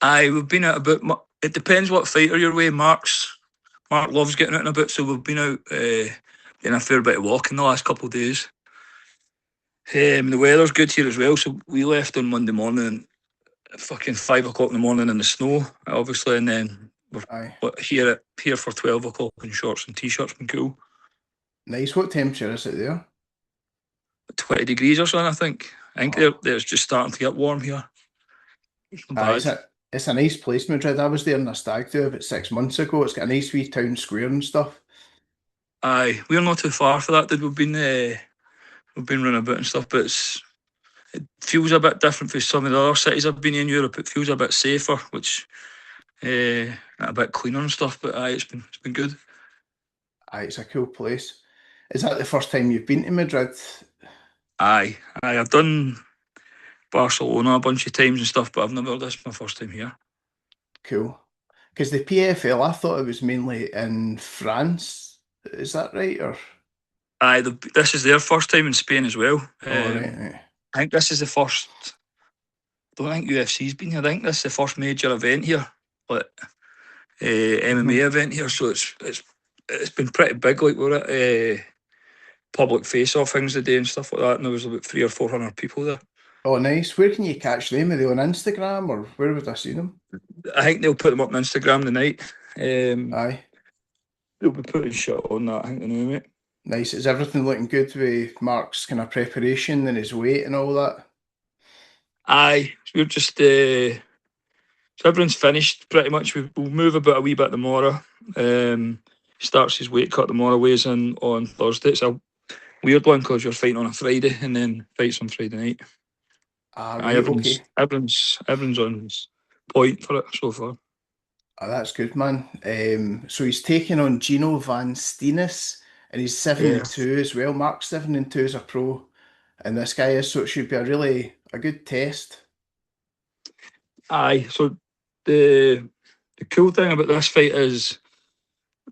Aye, we've been out a bit. It depends what fighter you're with. Mark loves getting out and about, so we've been out doing a fair bit of walking the last couple of days. The weather's good here as well, so we left on Monday morning, fucking 5 o'clock in the morning in the snow, obviously, and then we're here for 12 o'clock in shorts and t-shirts. Been cool. Nice. What temperature is it there? 20 degrees or something, I think. I think it's just starting to get warm here. It's a nice place, Madrid. I was there in a stag do about 6 months ago. It's got a nice wee town square and stuff. Aye, we're not too far for that. We've been running about and stuff, but it feels a bit different from some of the other cities I've been in Europe. It feels a bit safer, which a bit cleaner and stuff. But aye, it's been good. Aye, it's a cool place. Is that the first time you've been to Madrid? Aye, I've done Barcelona a bunch of times and stuff, but I've never. This is my first time here. Cool. Because the PFL, I thought it was mainly in France. Is that right? Or aye, this is their first time in Spain as well. Right. I think this is the first. I don't think UFC's been here. I think this is the first major event here, like MMA event here. So it's been pretty big. Like we're at public face-off things today and stuff like that, and there was about 300 or 400 people there. Oh, nice. Where can you catch them? Are they on Instagram, or where would I see them? I think they'll put them up on Instagram tonight. Aye. They'll be putting shit on that, I think, anyway, mate. Nice. Is everything looking good with Mark's kind of preparation and his weight and all that? Aye, we're just so everyone's finished pretty much. We'll move about a wee bit tomorrow. Starts his weight cut tomorrow, weighs in on Thursday. It's a weird one because you're fighting on a Friday and then fights on Friday night. Right, everyone's on his point for it so far. Oh, that's good, man. So he's taking on Gino van Steenis, and he's 7-2 as well. Mark's 7-2 as a pro, and this guy is, so it should be a good test. Aye, so the cool thing about this fight is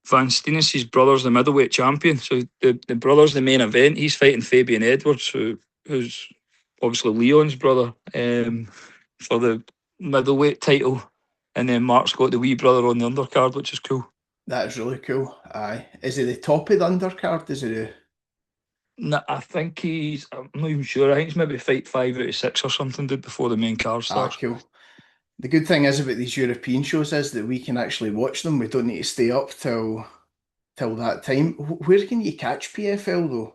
Van Steenis' brother's the middleweight champion. So the brother's the main event. He's fighting Fabian Edwards, who's obviously Leon's brother, for the middleweight title. And then Mark's got the wee brother on the undercard, which is cool. That is really cool. Aye. Is he the top of the undercard? Is he No, I think I'm not even sure. I think he's maybe fight 5 out of 6 or something, before the main card starts. Cool. The good thing is about these European shows is that we can actually watch them. We don't need to stay up till that time. Where can you catch PFL though?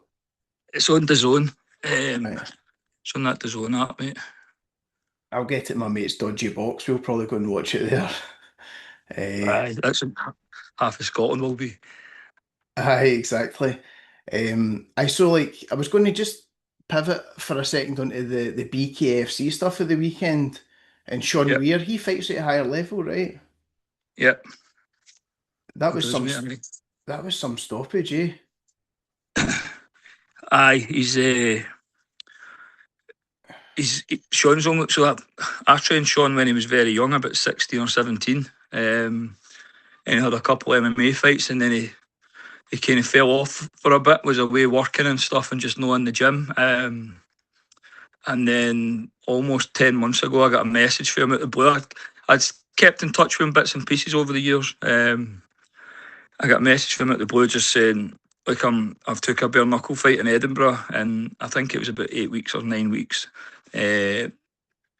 It's on DAZN. It's on that DAZN app, mate. I'll get it in my mate's dodgy box. We'll probably go and watch it there. Aye, that's half of Scotland will be. Aye, exactly. I was going to just pivot for a second onto the BKFC stuff of the weekend. And Sean Weir, he fights at a higher level, right? Yep. That was some stoppage, eh? Aye, Sean's only, so I trained Sean when he was very young, about 16 or 17. And he had a couple of MMA fights, and then he kind of fell off for a bit, was away working and stuff and just not in the gym. And then almost 10 months ago, I got a message from him out the blue. I'd kept in touch with him bits and pieces over the years. I got a message from him out the blue just saying, like, I've took a bare-knuckle fight in Edinburgh, and I think it was about 8 weeks or 9 weeks. And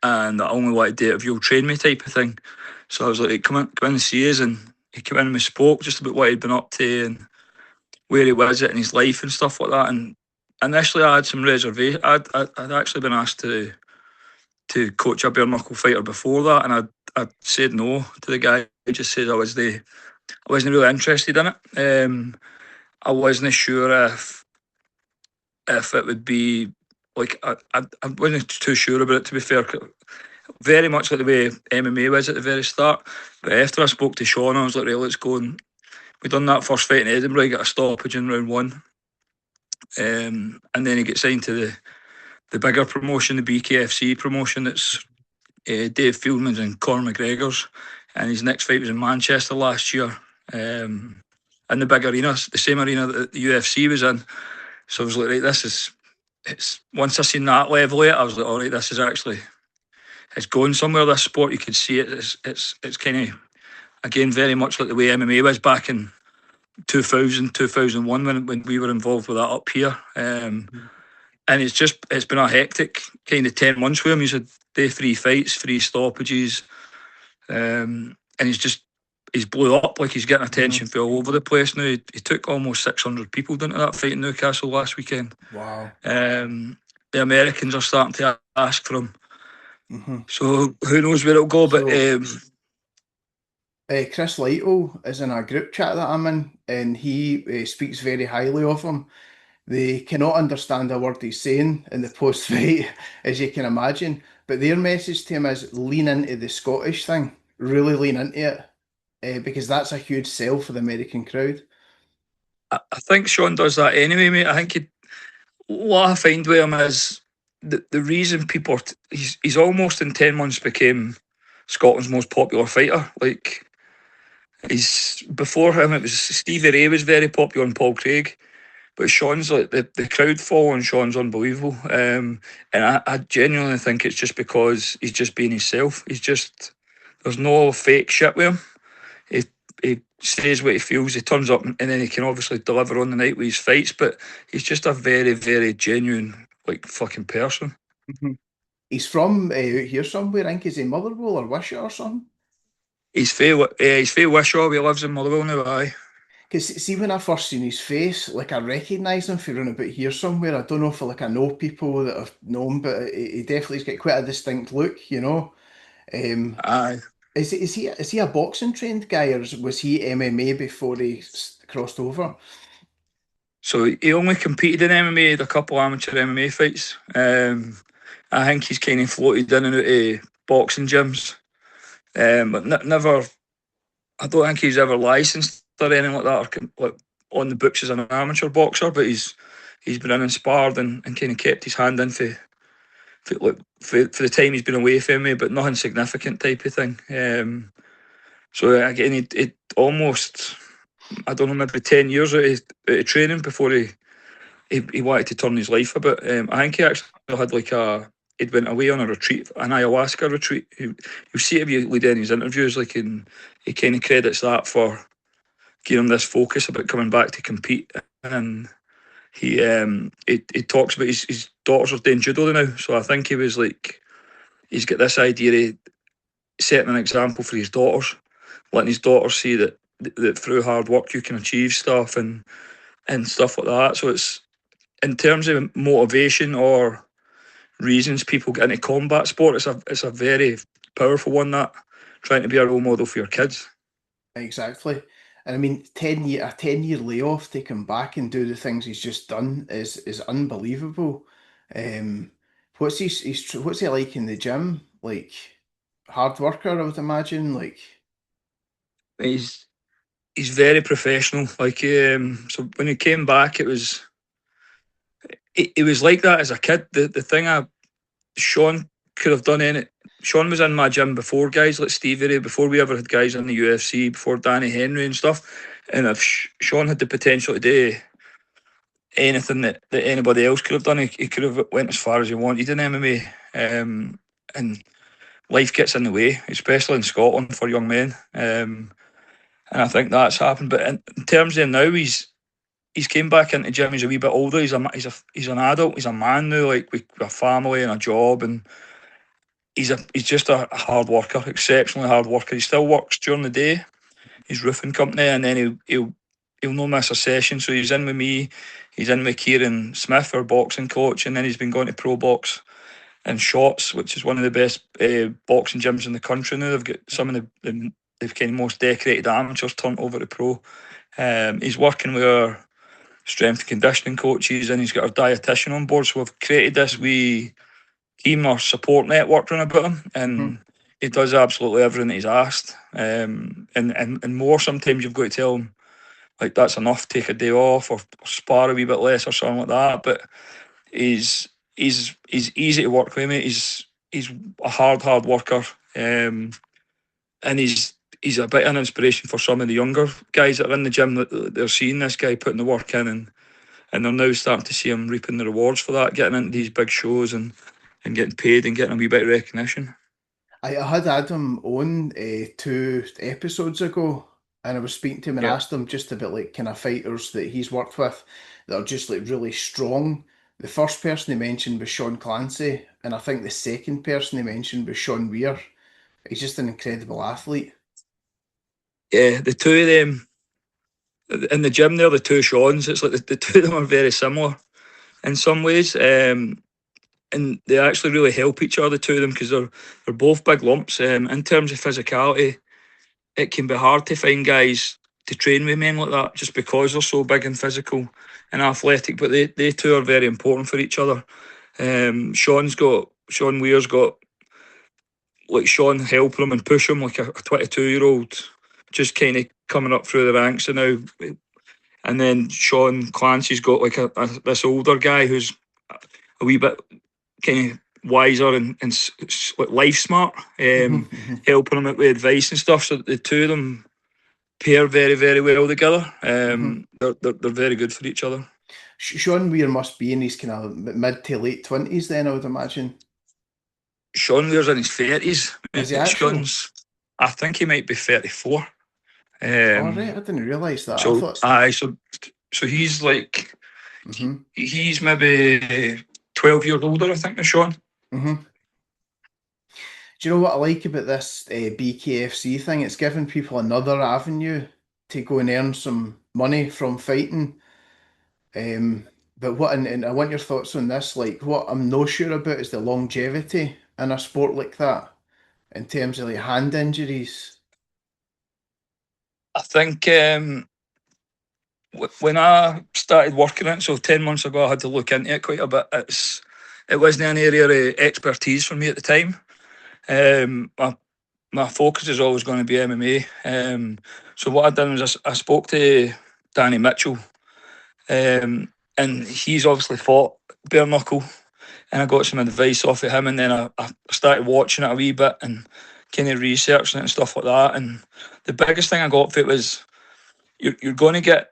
I only wanted to do it if you'll train me type of thing. So I was like, come in and see us. And he came in and we spoke just about what he'd been up to and where he was at in his life and stuff like that. And initially I had some reservations. I'd actually been asked to coach a bare-knuckle fighter before that, and I said no to the guy. He just said I wasn't really interested in it. I wasn't sure if it would be like, I wasn't too sure about it, to be fair. Very much like the way MMA was at the very start. But after I spoke to Sean, I was like, right, let's go. And we done that first fight in Edinburgh. He got a stoppage in round 1. And then he gets signed to the bigger promotion, the BKFC promotion. That's Dave Fieldman's and Conor McGregor's. And his next fight was in Manchester last year. In the big arena, the same arena that the UFC was in. So I was like, right, once I seen that level of it, I was like, all right, this is going somewhere. This sport, you could see it. It's kind of, again, very much like the way MMA was back in 2000, 2001 when we were involved with that up here. And it's been a hectic kind of 10 months for him. He's had day 3 fights, 3 stoppages, and he's blew up. Like, he's getting attention from all over the place now. He took almost 600 people down to that fight in Newcastle last weekend. Wow. The Americans are starting to ask for him. So who knows where it'll go, but Chris Lytle is in a group chat that I'm in, and he speaks very highly of him. They cannot understand a word he's saying in the post-fight, as you can imagine, but their message to him is lean into the Scottish thing, really lean into it, because that's a huge sell for the American crowd. I think Sean does that anyway, mate. I think what I find with him is the reason people he's almost in 10 months became Scotland's most popular fighter. Like, before him it was Stevie Ray was very popular and Paul Craig, but Sean's like the crowd following Sean's unbelievable. And I genuinely think it's just because he's just being himself. There's no fake shit with him. He says what he feels, he turns up, and then he can obviously deliver on the night with his fights, but he's just a very, very genuine, like, fucking person. He's from out here somewhere, I think. Is he Motherwell or Wishaw or something? He's fair Wishaw, he lives in Motherwell now, aye. Because see, when I first seen his face, like, I recognise him for running about here somewhere. I don't know if I know people that have known him, but he definitely's got quite a distinct look, you know. Aye. Is he a boxing trained guy, or was he MMA before he crossed over? So he only competed in MMA, had a couple amateur MMA fights. I think he's kind of floated in and out of boxing gyms, but never. I don't think he's ever licensed or anything like that, or like on the books as an amateur boxer. But he's been in and sparred and kind of kept his hand in for the time he's been away from me, but nothing significant type of thing. So again, it almost, I don't know, maybe 10 years out of training before he wanted to turn his life a bit. I think he actually had he'd went away on a retreat, an ayahuasca retreat. You see it if you read any of his interviews, like, and he kind of credits that for giving him this focus about coming back to compete. And he talks about his daughters are doing judo now, so I think he was like, he's got this idea of setting an example for his daughters, letting his daughters see that through hard work you can achieve stuff and stuff like that. So it's, in terms of motivation or reasons people get into combat sport, it's a very powerful one, that trying to be a role model for your kids. Exactly. And I mean, a 10-year layoff to come back and do the things he's just done is unbelievable. What's he like in the gym? Like, hard worker, I would imagine. Like, He's very professional. Like, so when he came back, it was like that as a kid. The thing Sean could have done in it. Sean was in my gym before guys like Stevie Ray, before we ever had guys in the UFC, before Danny Henry and stuff. And if Sean had the potential to do anything that anybody else could have done, he could have went as far as he wanted in MMA. And life gets in the way, especially in Scotland for young men. And I think that's happened. But in terms of now, he's came back into the gym. He's a wee bit older. He's an adult. He's a man now, like, with a family and a job, and he's just a hard worker, exceptionally hard worker. He still works during the day, his roofing company, and then he'll no miss a session. So he's in with me, he's in with Kieran Smith, our boxing coach, and then he's been going to Pro Box and Shots, which is one of the best boxing gyms in the country now. They've got some of the kind of most decorated amateurs turned over to pro. He's working with our strength and conditioning coaches, and he's got our dietitian on board. So we've created this wee team or support network run about him, and he does absolutely everything that he's asked, and more. Sometimes you've got to tell him, like, that's enough, take a day off or spar a wee bit less or something like that. But he's easy to work with, mate. He's a hard worker, and he's a bit of an inspiration for some of the younger guys that are in the gym, that they're seeing this guy putting the work in, and they're now starting to see him reaping the rewards for that, getting into these big shows and getting paid and getting a wee bit of recognition. I had Adam on 2 episodes ago, and I was speaking to him and Yeah. asked him just about like kind of fighters that he's worked with that are just like really strong. The first person he mentioned was Sean Clancy, and I think the second person he mentioned was Sean Weir. He's just an incredible athlete. Yeah, the two of them in the gym, they're the two Seans. It's like the two of them are very similar in some ways. And they actually really help each other, the two of them, because they're both big lumps. In terms of physicality, it can be hard to find guys to train with men like that just because they're so big and physical and athletic. But they two are very important for each other. Sean Weir's got like Sean helping him and push him like a 22-year-old, just kind of coming up through the ranks and now. And then Sean Clancy's got like this older guy who's a wee bit kind of wiser and like life smart, helping him out with advice and stuff. So the two of them pair very, very well together. They're very good for each other. Sean Weir must be in his kind of mid to late 20s then, I would imagine. Sean Weir's in his 30s. Is he actually? I think he might be 34. All right, I didn't realise that. I thought. So he's like, he's maybe 12 years older, I think, than Sean. Do you know what I like about this BKFC thing? It's giving people another avenue to go and earn some money from fighting. But and I want your thoughts on this. Like, what I'm not sure about is the longevity in a sport like that, in terms of like hand injuries. I think when I started working it, so 10 months ago, I had to look into it quite a bit. It wasn't an area of expertise for me at the time. My focus is always going to be MMA. So what I done was I spoke to Danny Mitchell, and he's obviously fought bare-knuckle, and I got some advice off of him, and then I started watching it a wee bit and kind of researching it and stuff like that. And the biggest thing I got for it was you're going to get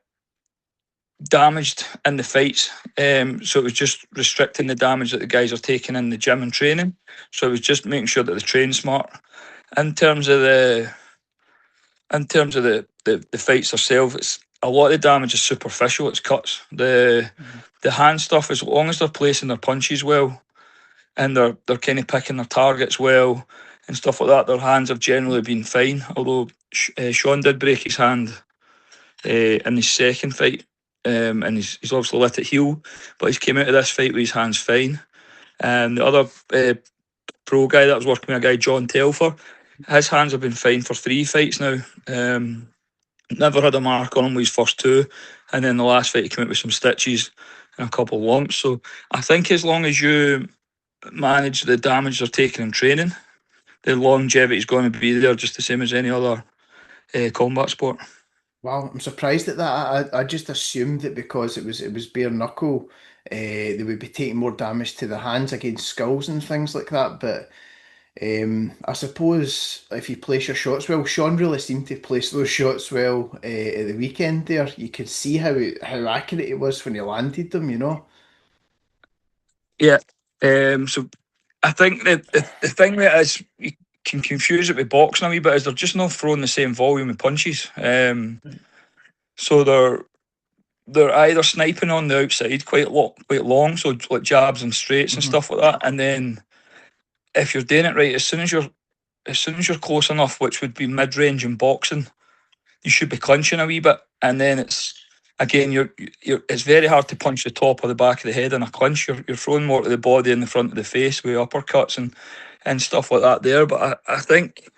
damaged in the fights, so it was just restricting the damage that the guys are taking in the gym and training. So it was just making sure that they train smart. In terms of the fights themselves, it's a lot of the damage is superficial. It's cuts. The hand stuff, as long as they're placing their punches well and they're kind of picking their targets well and stuff like that, their hands have generally been fine. Although Sean did break his hand in his second fight, and he's obviously let it heal, but he's came out of this fight with his hands fine. And the other pro guy that was working with, a guy John Telfer, his hands have been fine for 3 fights now. Never had a mark on him with his first 2, and then the last fight he came out with some stitches and a couple of lumps. So I think as long as you manage the damage they're taking in training, the longevity is going to be there, just the same as any other combat sport. Wow, I'm surprised at that. I just assumed that because it was bare knuckle, they would be taking more damage to the hands against skulls and things like that. But I suppose if you place your shots well, Sean really seemed to place those shots well at the weekend there. You could see how accurate it was when he landed them, you know? Yeah. So I think the thing that is, you can confuse it with boxing a wee bit, is they're just not throwing the same volume of punches. So they're either sniping on the outside quite long, so like jabs and straights and stuff like that. And then if you're doing it right, as soon as you're close enough, which would be mid range in boxing, you should be clinching a wee bit. And then it's it's very hard to punch the top or the back of the head in a clinch. You're throwing more to the body and the front of the face with uppercuts and stuff like that there. But I think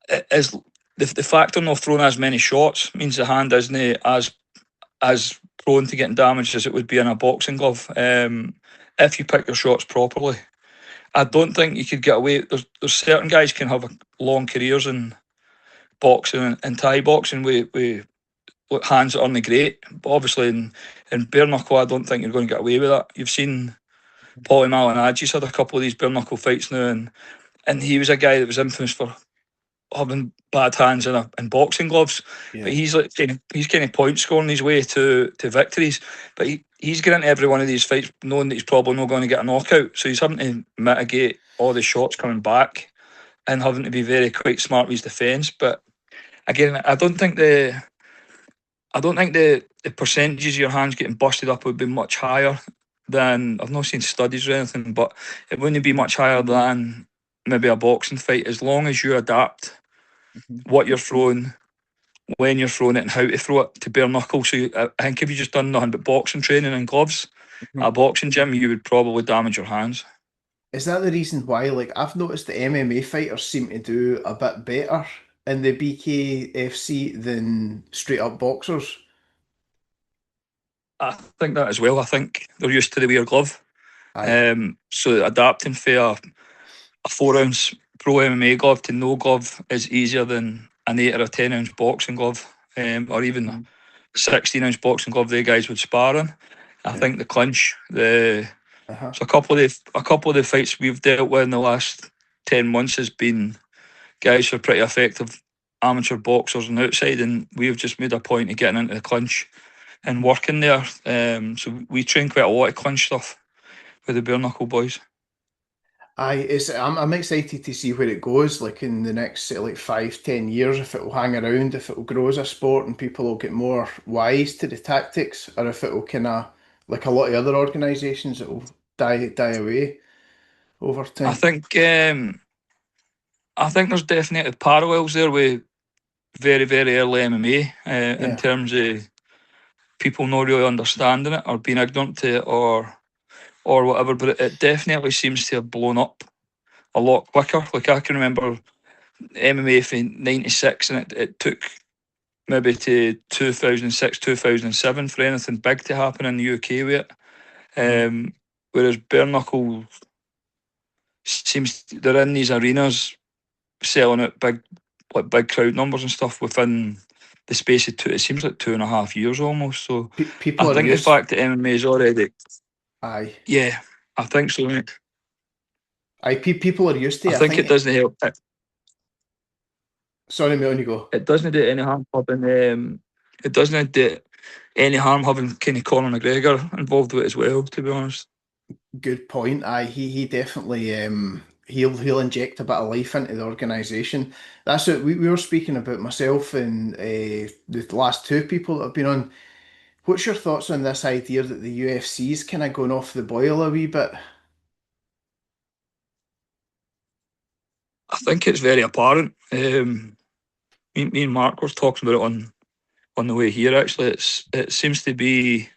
it is the fact of not throwing as many shots means the hand isn't as prone to getting damaged as it would be in a boxing glove. If you pick your shots properly, I don't think you could get away. There's certain guys can have long careers in boxing and Thai boxing with hands that aren't great, but obviously in bare knuckle, I don't think you're going to get away with that. You've seen Paulie Malignaggi's had a couple of these bare knuckle fights now, and he was a guy that was infamous for having bad hands in boxing gloves. Yeah. But he's kind of point scoring his way to victories. But he's getting into every one of these fights knowing that he's probably not going to get a knockout, so he's having to mitigate all the shots coming back and having to be quite smart with his defence. But again, I don't think the percentages of your hands getting busted up would be much higher than, I've not seen studies or anything, but it wouldn't be much higher than maybe a boxing fight, as long as you adapt what you're throwing, when you're throwing it, and how to throw it to bare knuckle. So I think if you just done nothing but boxing training and gloves at a boxing gym, you would probably damage your hands. Is that the reason why, like, I've noticed the MMA fighters seem to do a bit better in the BKFC than straight up boxers? I think that as well. I think they're used to the wear glove. Aye. So adapting for a 4 ounce pro MMA glove to no glove is easier than an 8 or a 10 ounce boxing glove, or even a 16 ounce boxing glove they guys would spar in. I think the clinch, Uh-huh. so a couple of the fights we've dealt with in the last 10 months has been guys who are pretty effective amateur boxers on the outside, and we've just made a point of getting into the clinch and working there. So we train quite a lot of clinch stuff with the bare knuckle boys. I'm excited to see where it goes, like in the next say, like 5, 10 years, if it will hang around, if it will grow as a sport and people will get more wise to the tactics, or if it will kind of, like a lot of other organisations, it will die away over I time. think I think there's definitely parallels there with very early MMA, in Yeah. terms of people not really understanding it or being ignorant to it, or whatever. But it definitely seems to have blown up a lot quicker. Like I can remember MMA from '96, and it took maybe to 2006, 2007 for anything big to happen in the UK with it. Mhm. Whereas bare knuckle seems they're in these arenas selling out big crowd numbers and stuff within the space of it seems like 2.5 years almost. So I People are think the used. fact that MMA is already, Aye. yeah, I think so, mate. People are used to I it. I think it think. doesn't help. Sorry, mate, on you go. It doesn't do any harm having it doesn't do any harm having kind of Conor McGregor involved with it as well, to be honest. Good point. Aye, he definitely he'll inject a bit of life into the organisation. That's what we were speaking about, myself and the last two people that have been on. What's your thoughts on this idea that the UFC is kind of going off the boil a wee bit? I think it's very apparent. Me and Mark were talking about it on the way here. Actually, it seems to be.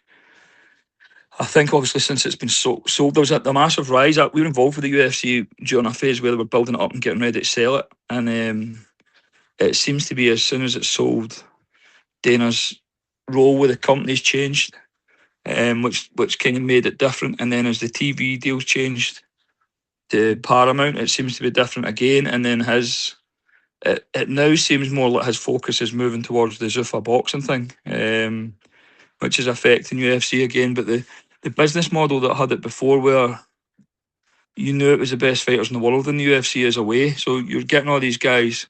I think obviously since it's been sold, there was a massive rise. We were involved with the UFC during a phase where they were building it up and getting ready to sell it, and it seems to be as soon as it's sold, Dana's role with the company's changed, which kind of made it different. And then as the TV deals changed to Paramount, it seems to be different again. And then it now seems more like his focus is moving towards the Zuffa boxing thing, which is affecting UFC again. But the business model that had it before, where you knew it was the best fighters in the world in the UFC, is away. So you're getting all these guys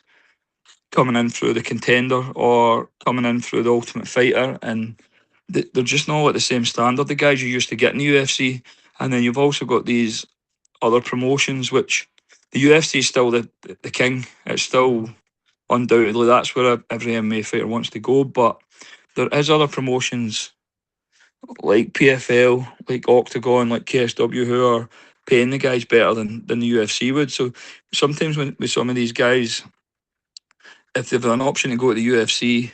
coming in through the Contender or coming in through the Ultimate Fighter, and they're just not at the same standard the guys you used to get in the UFC. And then you've also got these other promotions, which the UFC is still the king. It's still undoubtedly that's where every MMA fighter wants to go. But there is other promotions like PFL, like Octagon, like KSW, who are paying the guys better than the UFC would. So sometimes with some of these guys, if they've an option to go to the UFC,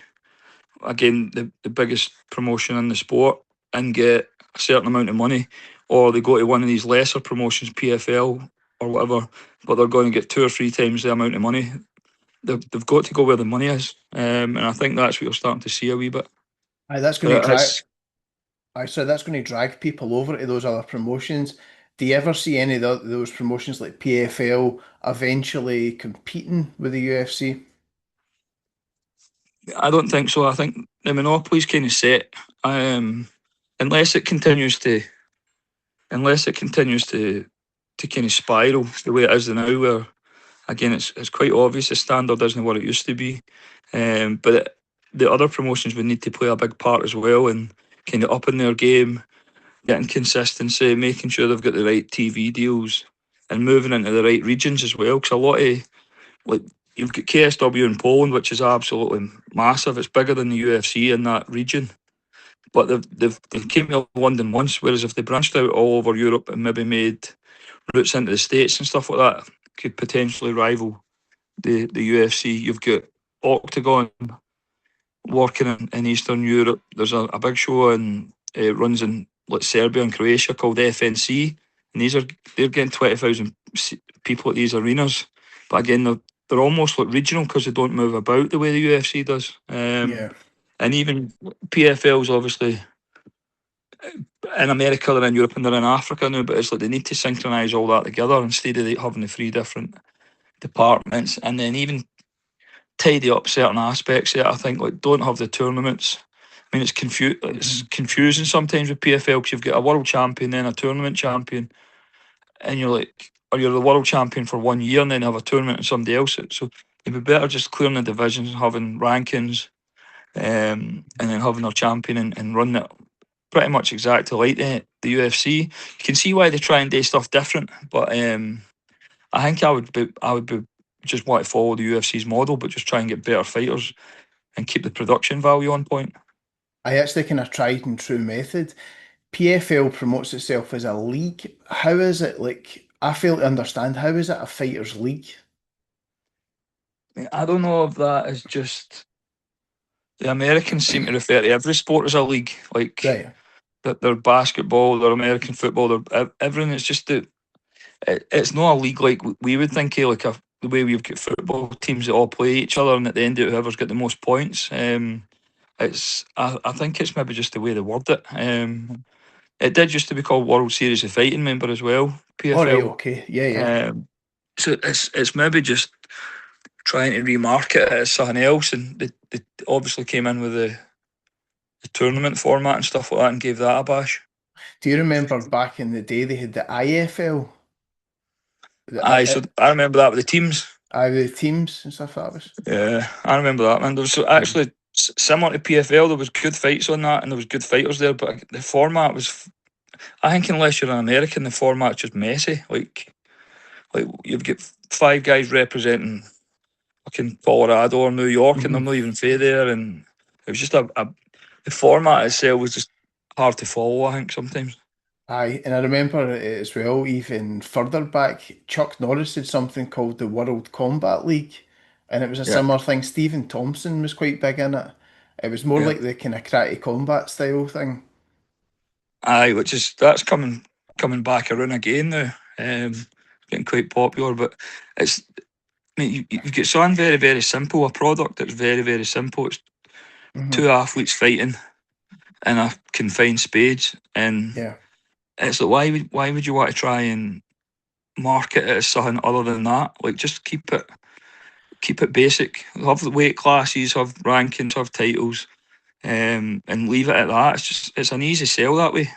again, the biggest promotion in the sport, and get a certain amount of money, or they go to one of these lesser promotions, PFL or whatever, but they're going to get 2 or 3 times the amount of money. They've got to go where the money is, and I think that's what you're starting to see a wee bit. Aye, that's going to But it drag. is. I said that's going to drag people over to those other promotions. Do you ever see any of those promotions like PFL eventually competing with the UFC? I don't think so. I think the monopoly's kind of set, um, unless it continues to to kind of spiral the way it is now, where again it's quite obvious the standard isn't what it used to be. But the other promotions would need to play a big part as well, and kind of upping their game, getting consistency, making sure they've got the right TV deals, and moving into the right regions as well. Because a lot of like you've got KSW in Poland, which is absolutely massive. It's bigger than the UFC in that region. But they came to London once, whereas if they branched out all over Europe and maybe made routes into the States and stuff like that, could potentially rival the UFC. You've got Octagon working in Eastern Europe. There's a big show and runs in like Serbia and Croatia called FNC, and they're getting 20,000 people at these arenas. But again, they're almost like regional because they don't move about the way the UFC does. And even PFL's obviously in America, they're in Europe, and they're in Africa now. But it's like they need to synchronise all that together instead of having the 3 different departments, and then even tidy up certain aspects of it. I think like don't have the tournaments. I mean, it's confusing sometimes with PFL because you've got a world champion, then a tournament champion, and you're like, or you're the world champion for 1 year and then have a tournament and somebody else. So it'd be better just clearing the divisions and having rankings, and then having their champion and running it pretty much exactly like the UFC. You can see why they try and do stuff different, but I think I would be just want to follow the UFC's model, but just try and get better fighters and keep the production value on point. That's the kind of tried and true method. PFL promotes itself as a league. How is it like? I fail to understand. How is it a fighters' league? I don't know if that is just the Americans seem to refer to every sport as a league, like Right. their basketball, their American football, their everything. It's just that it's not a league like we would think of, like the way we've got football teams that all play each other, and at the end of it, whoever's got the most points. I think it's maybe just the way they word it. It did used to be called World Series of Fighting, member as well, All right. PFL. Okay. Yeah. So it's maybe just trying to remarket it as something else, and they obviously came in with the tournament format and stuff like that and gave that a bash. Do you remember back in the day they had the IFL? Aye, so I remember that with the teams. The teams and stuff that was. Yeah, I remember that, man. There was actually similar to PFL. There was good fights on that, and there was good fighters there. But the format was, I think, unless you're an American, the format's just messy. Like you've got 5 guys representing fucking Colorado or New York, and they're not even fair there. And it was just the format itself was just hard to follow, I think, sometimes. Aye, and I remember it as well, even further back, Chuck Norris did something called the World Combat League, and it was a Yeah, similar thing. Stephen Thompson was quite big in it. It was more yeah. like the kind of karate combat style thing. Aye, that's coming back around again now. Getting quite popular, but it's. I mean, you've got something very, very simple. A product that's very, very simple. It's 2 athletes fighting in a confined space, and Yeah. it's like why would you want to try and market it as something other than that? Like just keep it basic. Have the weight classes, have rankings, have titles, and leave it at that. It's an easy sell that way.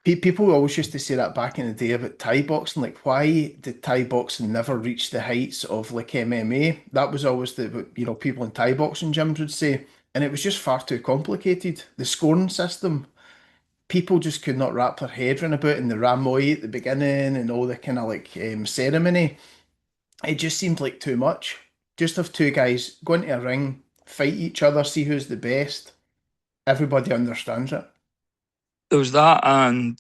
People always used to say that back in the day about Thai boxing, like why did Thai boxing never reach the heights of like MMA? That was always the people in Thai boxing gyms would say, and it was just far too complicated. The scoring system, people just could not wrap their head around about in the Ramoi at the beginning and all the kind of like ceremony. It just seemed like too much. Just have 2 guys go into a ring, fight each other, see who's the best. Everybody understands it. There was that, and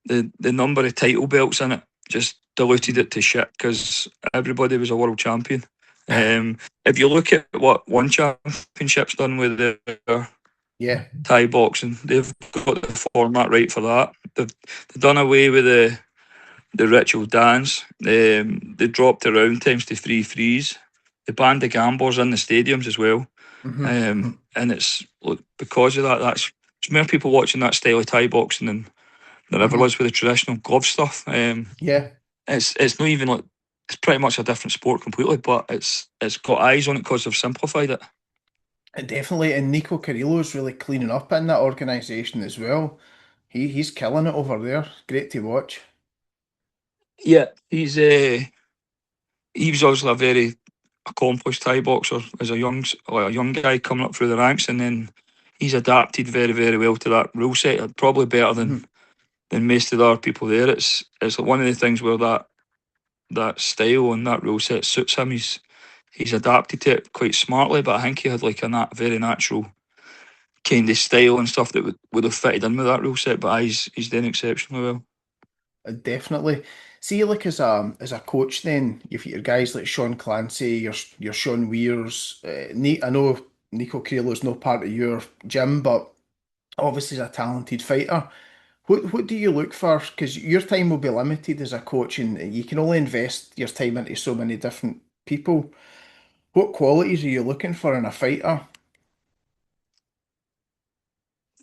the number of title belts in it just diluted it to shit because everybody was a world champion. If you look at what one championship's done with their Yeah. Thai boxing, they've got the format right for that. They've done away with the ritual dance. They dropped the round times to 3 threes. They banned the gamblers in the stadiums as well. And it's because of that. That's more people watching that style of Thai boxing than ever was with the traditional glove stuff. Yeah. It's not even like it's pretty much a different sport completely, but it's got eyes on it because they've simplified it. Definitely, and Nico Carrillo's really cleaning up in that organisation as well. He's killing it over there. Great to watch. Yeah, he was obviously a very accomplished Thai boxer as a young guy coming up through the ranks, and then he's adapted very, very well to that rule set. Probably better than most of the other people there. It's like one of the things where that that style and that rule set suits him. He's adapted to it quite smartly, but I think he had like a very natural kind of style and stuff that would have fitted in with that rule set. But he's done exceptionally well. Definitely. See, like as a coach, then you've got your guys like Sean Clancy, your Sean Weirs. I know Nico Crelo's no part of your gym, but obviously he's a talented fighter. What do you look for? Because your time will be limited as a coach, and you can only invest your time into so many different people. What qualities are you looking for in a fighter?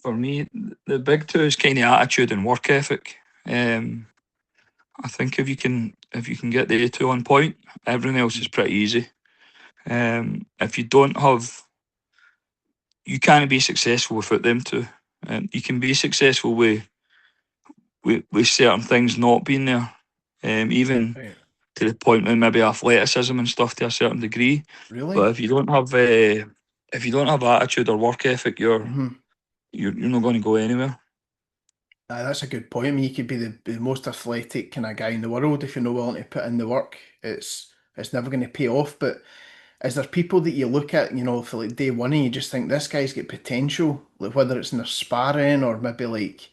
For me, the big two is kind of attitude and work ethic. I think if you can get the two on point, everything else is pretty easy. If you don't have, you can't be successful without them two. You can be successful with certain things not being there, even Right. to the point where maybe athleticism and stuff to a certain degree. Really? But if you don't have attitude or work ethic, you're Mhm. not going to go anywhere. That's a good point. I mean, you could be the most athletic kind of guy in the world if you're not willing to put in the work. It's never going to pay off. But is there people that you look at, for like day one and you just think this guy's got potential, like whether it's in their sparring or maybe like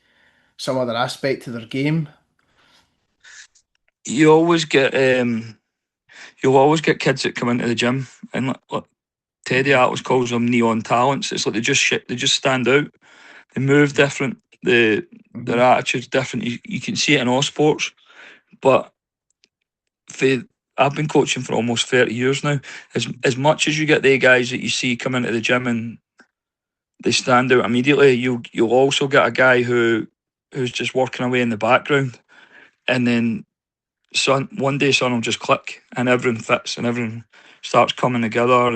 some other aspect of their game? You always get you'll always get kids that come into the gym and like Teddy Atlas calls them neon talents. It's like they just stand out. They move different. Their Mm-hmm. attitude's different. You can see it in all sports. But I've been coaching for almost 30 years now. As much as you get the guys that you see come into the gym and they stand out immediately, you'll also get a guy who's just working away in the background, and then one day something will just click and everything fits and everything starts coming together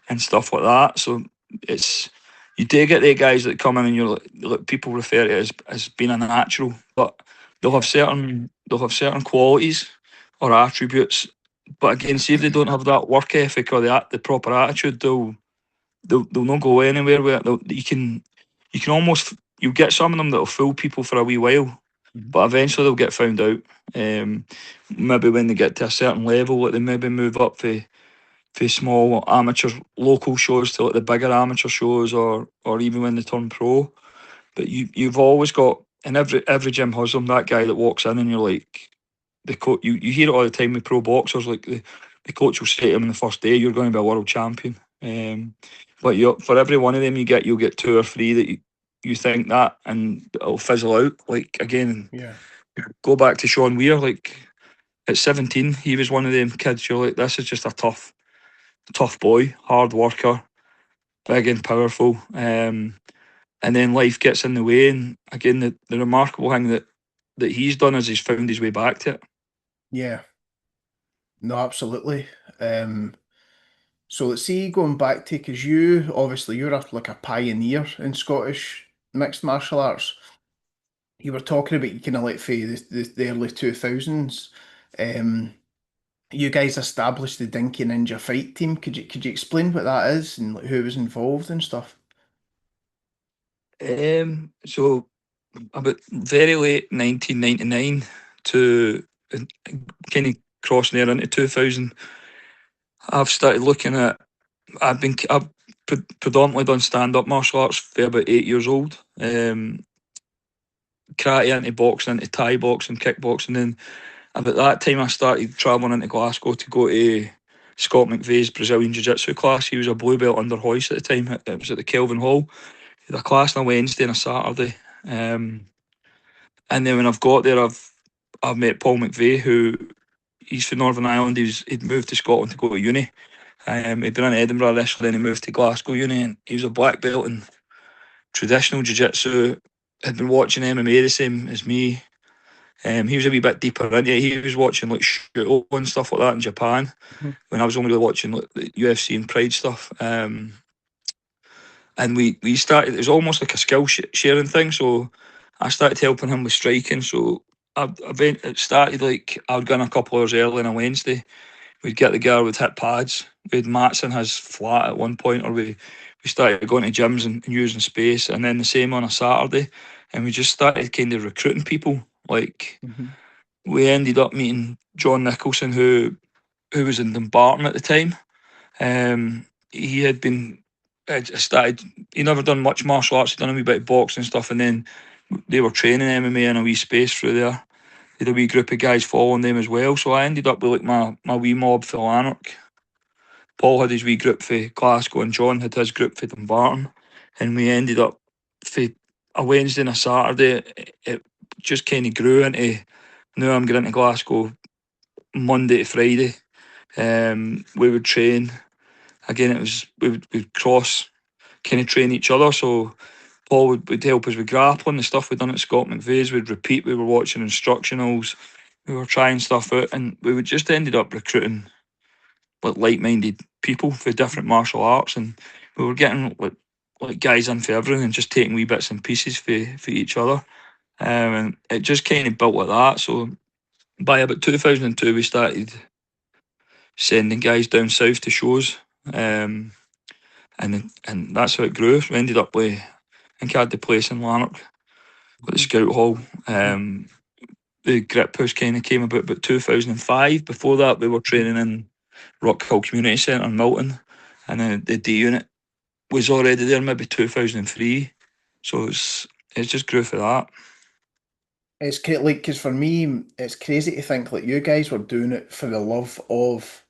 and stuff like that. So it's you do get the guys that come in and you're like people refer to it as being a natural, but they'll have certain qualities or attributes. But again, see if they don't have that work ethic or the proper attitude, they'll not go anywhere with it. You can almost you get some of them that'll fool people for a wee while, but eventually they'll get found out. Maybe when they get to a certain level, like they maybe move up for small amateur local shows to like the bigger amateur shows, or even when they turn pro. But you've always got, and every gym has them, that guy that walks in and you're like the coach. You hear it all the time with pro boxers, like the coach will say to him on the first day, "You're going to be a world champion." But for every one of them you'll get two or three that you think that, and it'll fizzle out. Like again, Yeah. go back to Sean Weir. Like at 17, he was one of them kids. You're like, this is just a tough boy, hard worker, big and powerful. And then life gets in the way, and again, the remarkable thing that he's done is he's found his way back to it. Yeah. No, absolutely. So let's see, going back to, because you're like a pioneer in Scottish mixed martial arts. You were talking about you kind of like for the early 2000s. Um, you guys established the Dinky Ninja Fight Team. Could you explain what that is and like who was involved and stuff? So about very late 1999 to kind of crossing there into 2000, I've started looking at. I've predominantly done stand up martial arts for about 8 years old. Karate into boxing, into Thai boxing, kickboxing. Then about that time, I started travelling into Glasgow to go to Scott McVeigh's Brazilian Jiu-Jitsu class. He was a blue belt under Hoist at the time. It was at the Kelvin Hall. He had a class on a Wednesday and a Saturday. And then when I've got there, I've met Paul McVeigh, who he's from Northern Ireland. He'd moved to Scotland to go to uni. He'd been in Edinburgh initially, then he moved to Glasgow uni, and he was a black belt in traditional jiu-jitsu. Had been watching MMA the same as me. He was a wee bit deeper into it. He was watching like judo and stuff like that in Japan, Mhm. when I was only really watching like the UFC and Pride stuff. And we started. It was almost like a skill sharing thing. So I started helping him with striking. So it started like I would go in a couple hours early on a Wednesday. We'd get the girl, we'd hit pads. We had mats in his flat at one point, or we started going to gyms and using space, and then the same on a Saturday. And we just started kind of recruiting people. Like Mhm. we ended up meeting John Nicholson, who was in Dumbarton at the time. He had been started. He never done much martial arts. He'd done a wee bit of boxing and stuff, and then they were training MMA in a wee space through there. They had a wee group of guys following them as well. So I ended up with like my wee mob for Lanark. Paul had his wee group for Glasgow, and John had his group for Dumbarton, and we ended up for a Wednesday and a Saturday. It just kind of grew into, now I'm going to Glasgow Monday to Friday. We would train again. It was we'd cross kind of train each other. So Paul would help us with grappling, the stuff we'd done at Scott McVeigh's. We'd repeat. We were watching instructionals. We were trying stuff out, and we would just ended up recruiting like-minded people for different martial arts, and we were getting like guys in for everything and just taking wee bits and pieces for each other. And it just kind of built like that. So by about 2002, we started sending guys down south to shows, and that's how it grew. We ended up with, I think I had the place in Lanark with the Scout Hall. The Grip House kind of came about 2005. Before that, we were training in Rock Hill Community Centre in Milton, and then the D unit was already there maybe 2003. So it's just grew for that. It's great, like, because for me, it's crazy to think like you guys were doing it for the love of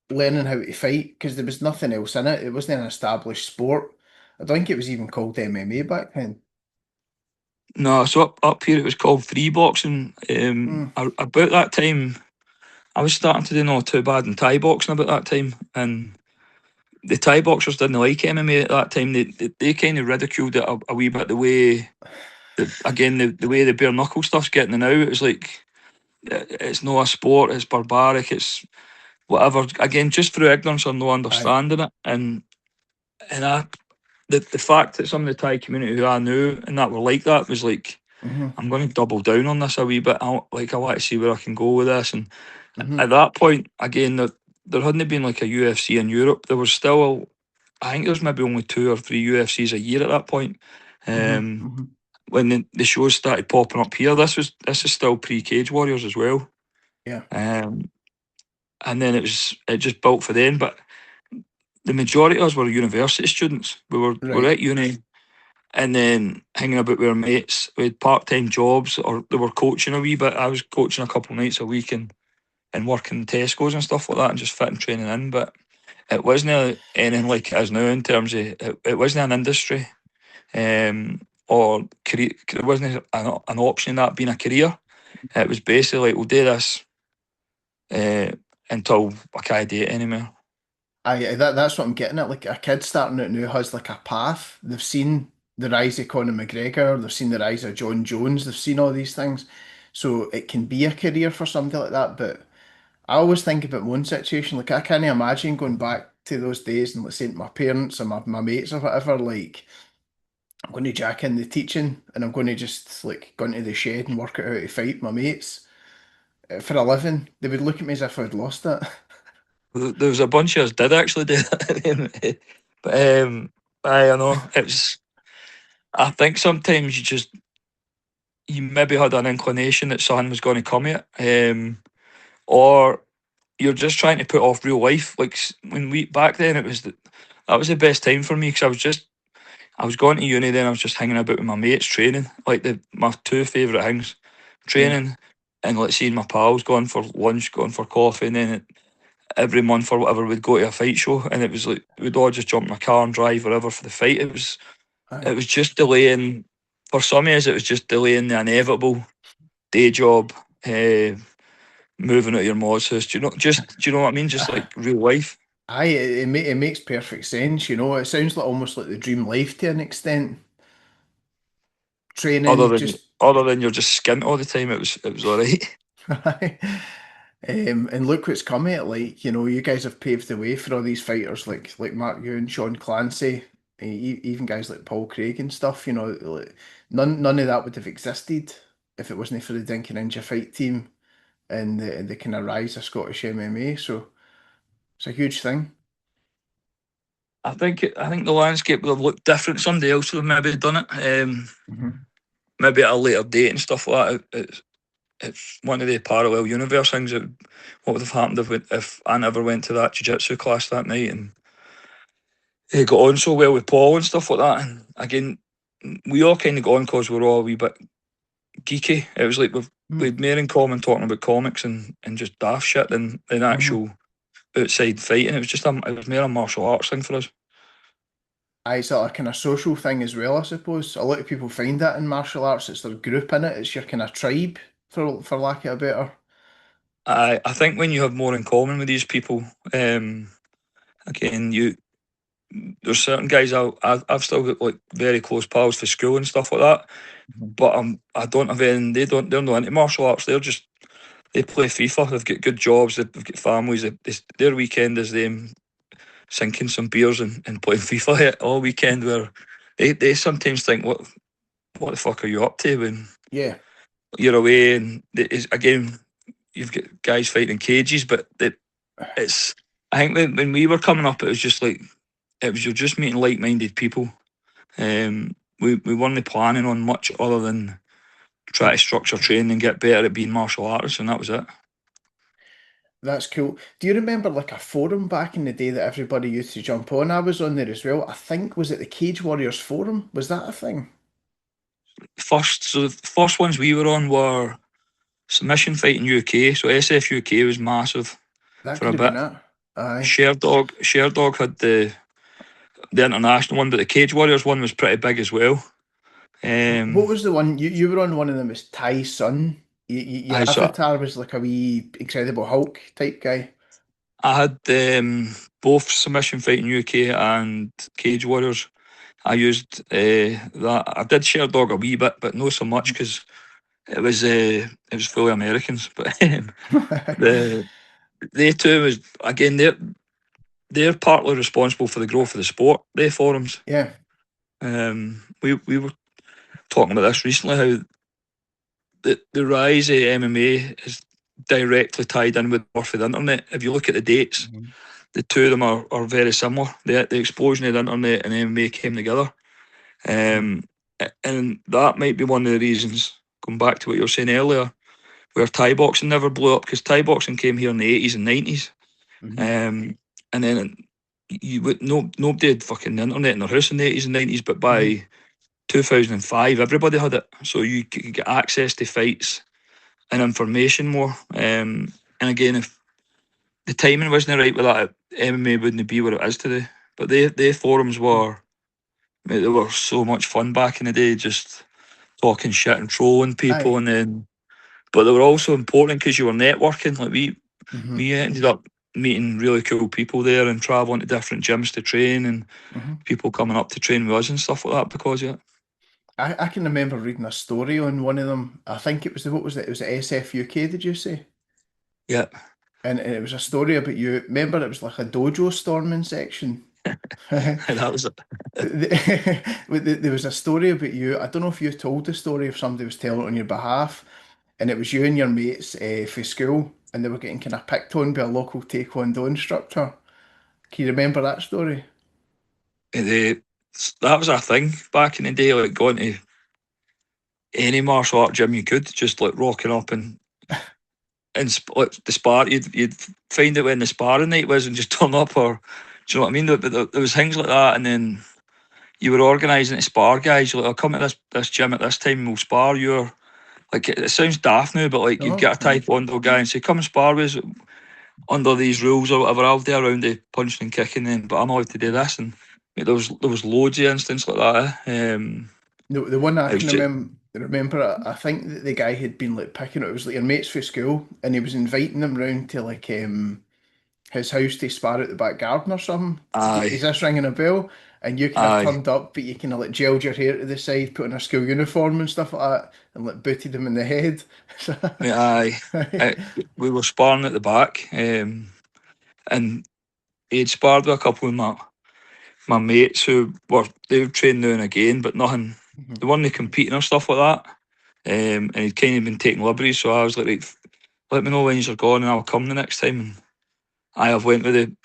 learning how to fight, because there was nothing else in it. It wasn't an established sport. I don't think it was even called MMA back then. No, so up here it was called free boxing. About that time, I was starting to do not too bad in Thai boxing about that time, and the Thai boxers didn't like MMA at that time. They kind of ridiculed it a wee bit, the way, the way the bare-knuckle stuff's getting now. It was like, it's not a sport, it's barbaric, it's whatever. Again, just through ignorance or no understanding it. And the fact that some of the Thai community who I knew and that were like that was like, I'm going to double down on this a wee bit. I want to see where I can go with this. And at that point, again, there hadn't been like a UFC in Europe. There was still, I think there's maybe only 2 or 3 UFCs a year at that point. When the shows started popping up here, this is still pre-Cage Warriors as well. Yeah. And then it just built for them. But the majority of us were university students. We were at uni, and then hanging about with our mates. We had part-time jobs, or they were coaching a wee bit. I was coaching a couple of nights a week and working in Tesco's and stuff like that, and just fitting training in. But it wasn't anything like it is now in terms of it wasn't an industry, or career. It wasn't an option in that being a career. It was basically like, we'll do this until I can't do it anymore. That's what I'm getting at. Like, a kid starting out now has like a path. They've seen the rise of Conor McGregor, they've seen the rise of John Jones, they've seen all these things. So it can be a career for somebody like that. But I always think about my own situation. Like, I can't imagine going back to those days and, like, saying to my parents or my mates or whatever, like, I'm going to jack in the teaching and I'm going to just like go into the shed and work out how to fight my mates for a living. They would look at me as if I'd lost it. There was a bunch of us did actually do that. But I know it's. I think sometimes you maybe had an inclination that something was going to come at, or you're just trying to put off real life. Like when back then, that was the best time for me, because I was going to uni, then I was just hanging about with my mates training. Like my 2 favourite things, training and like seeing my pals, going for lunch, going for coffee, and then every month or whatever we'd go to a fight show, and it was like we'd all just jump in a car and drive wherever for the fight. It was just delaying, for some of us it was just delaying the inevitable day job, moving out of your mod's house. Do you know what I mean? Just like real life. It makes perfect sense, you know. It sounds like almost like the dream life to an extent. Training, Other than you're just skint all the time, it was alright. And look what's come at, like, you know, you guys have paved the way for all these fighters like Mark Ewen, Sean Clancy, even guys like Paul Craig and stuff. You know, like, none of that would have existed if it wasn't for the Dinky Ninja Fight Team and the kind of rise of Scottish MMA. So it's a huge thing. I think the landscape would have looked different. Somebody else would have maybe done it. Maybe at a later date and stuff like that. it's one of the parallel universe things that what would have happened if I never went to that jiu-jitsu class that night, and he got on so well with Paul and stuff like that. And again, we all kind of got on because we're all a wee bit geeky. It was like we'd more in common talking about comics and just daft shit than actual outside fighting. It was more a martial arts thing for us. It's a kind of social thing as well, I suppose. A lot of people find that in martial arts, it's their group in it, it's your kind of tribe, for lack of a better. I think when you have more in common with these people, again, there's certain guys I've still got like very close pals for school and stuff like that, but I don't have any. They're not into martial arts. They play FIFA. They've got good jobs. They've got families. Their weekend is them sinking some beers and playing FIFA all weekend. Where they sometimes think, what the fuck are you up to when you're away? And again, you've got guys fighting cages, but it's. I think when we were coming up, it was just like you're just meeting like-minded people. We weren't planning on much other than try to structure training and get better at being martial artists, and that was it. That's cool. Do you remember like a forum back in the day that everybody used to jump on? I was on there as well. I think, was it the Cage Warriors forum? Was that a thing? So the first ones we were on were Submission Fighting UK. So SF UK was massive That for a could have bit. been it. Aye. Sherdog had the international one, but the Cage Warriors one was pretty big as well. What was the one you were on? One of them was Ty Sun. Your avatar was like a wee Incredible Hulk type guy. I had both Submission Fighting UK and Cage Warriors. I used that. I did Sherdog a wee bit, but not so much because it was fully Americans. But they two was again they're partly responsible for the growth of the sport. They forums. Yeah. We were talking about this recently, how the rise of MMA is directly tied in with the birth of the internet. If you look at the dates, the two of them are very similar. The explosion of the internet and MMA came together. And that might be one of the reasons, going back to what you were saying earlier, where Thai boxing never blew up, because Thai boxing came here in the 80s and 90s. And then nobody had fucking internet in their house in the 80s and 90s, but by 2005 everybody had it, so you could get access to fights and information more. And again, if the timing wasn't right with that, MMA wouldn't be what it is today. But they forums were, mate, they were so much fun back in the day, just talking shit and trolling people. And but they were also important because you were networking. Like we ended up meeting really cool people there and travelling to different gyms to train, and people coming up to train with us and stuff like that because of it. I can remember reading a story on one of them. I think it was what was it? It was the SF UK, did you say? Yeah. And it was a story about you. Remember, it was like a dojo storming section. That was it. There was a story about you. I don't know if you told the story, if somebody was telling it on your behalf, and it was you and your mates for school, and they were getting kind of picked on by a local taekwondo instructor. Can you remember that story? That was our thing back in the day, like going to any martial art gym you could, just like rocking up and like the spar. You'd find out when the sparring night was and just turn up, or do you know what I mean? But there was things like that, and then you were organising to spar guys. You're like, I'll come to this gym at this time and we'll spar. You're like, it sounds daft now, but like you'd get a taekwondo guy and say, come and spar with us under these rules or whatever. I'll do around the punching and kicking then, but I'm allowed to do this. And there was loads of instances like that. The one I can remember, I think that the guy had been like picking it. It was like your mates for school, and he was inviting them round to like his house to spar out the back garden or something. Is this ringing a bell? And you kind of turned up, but you kind of like gelled your hair to the side, put on a school uniform and stuff like that, and like booted him in the head. We were sparring at the back, and he'd sparred with a couple of my mates who they would train now and again, but nothing. They weren't competing or stuff like that. And he'd kind of been taking liberties, so I was like, right, let me know when you're gone and I'll come the next time. And I've went with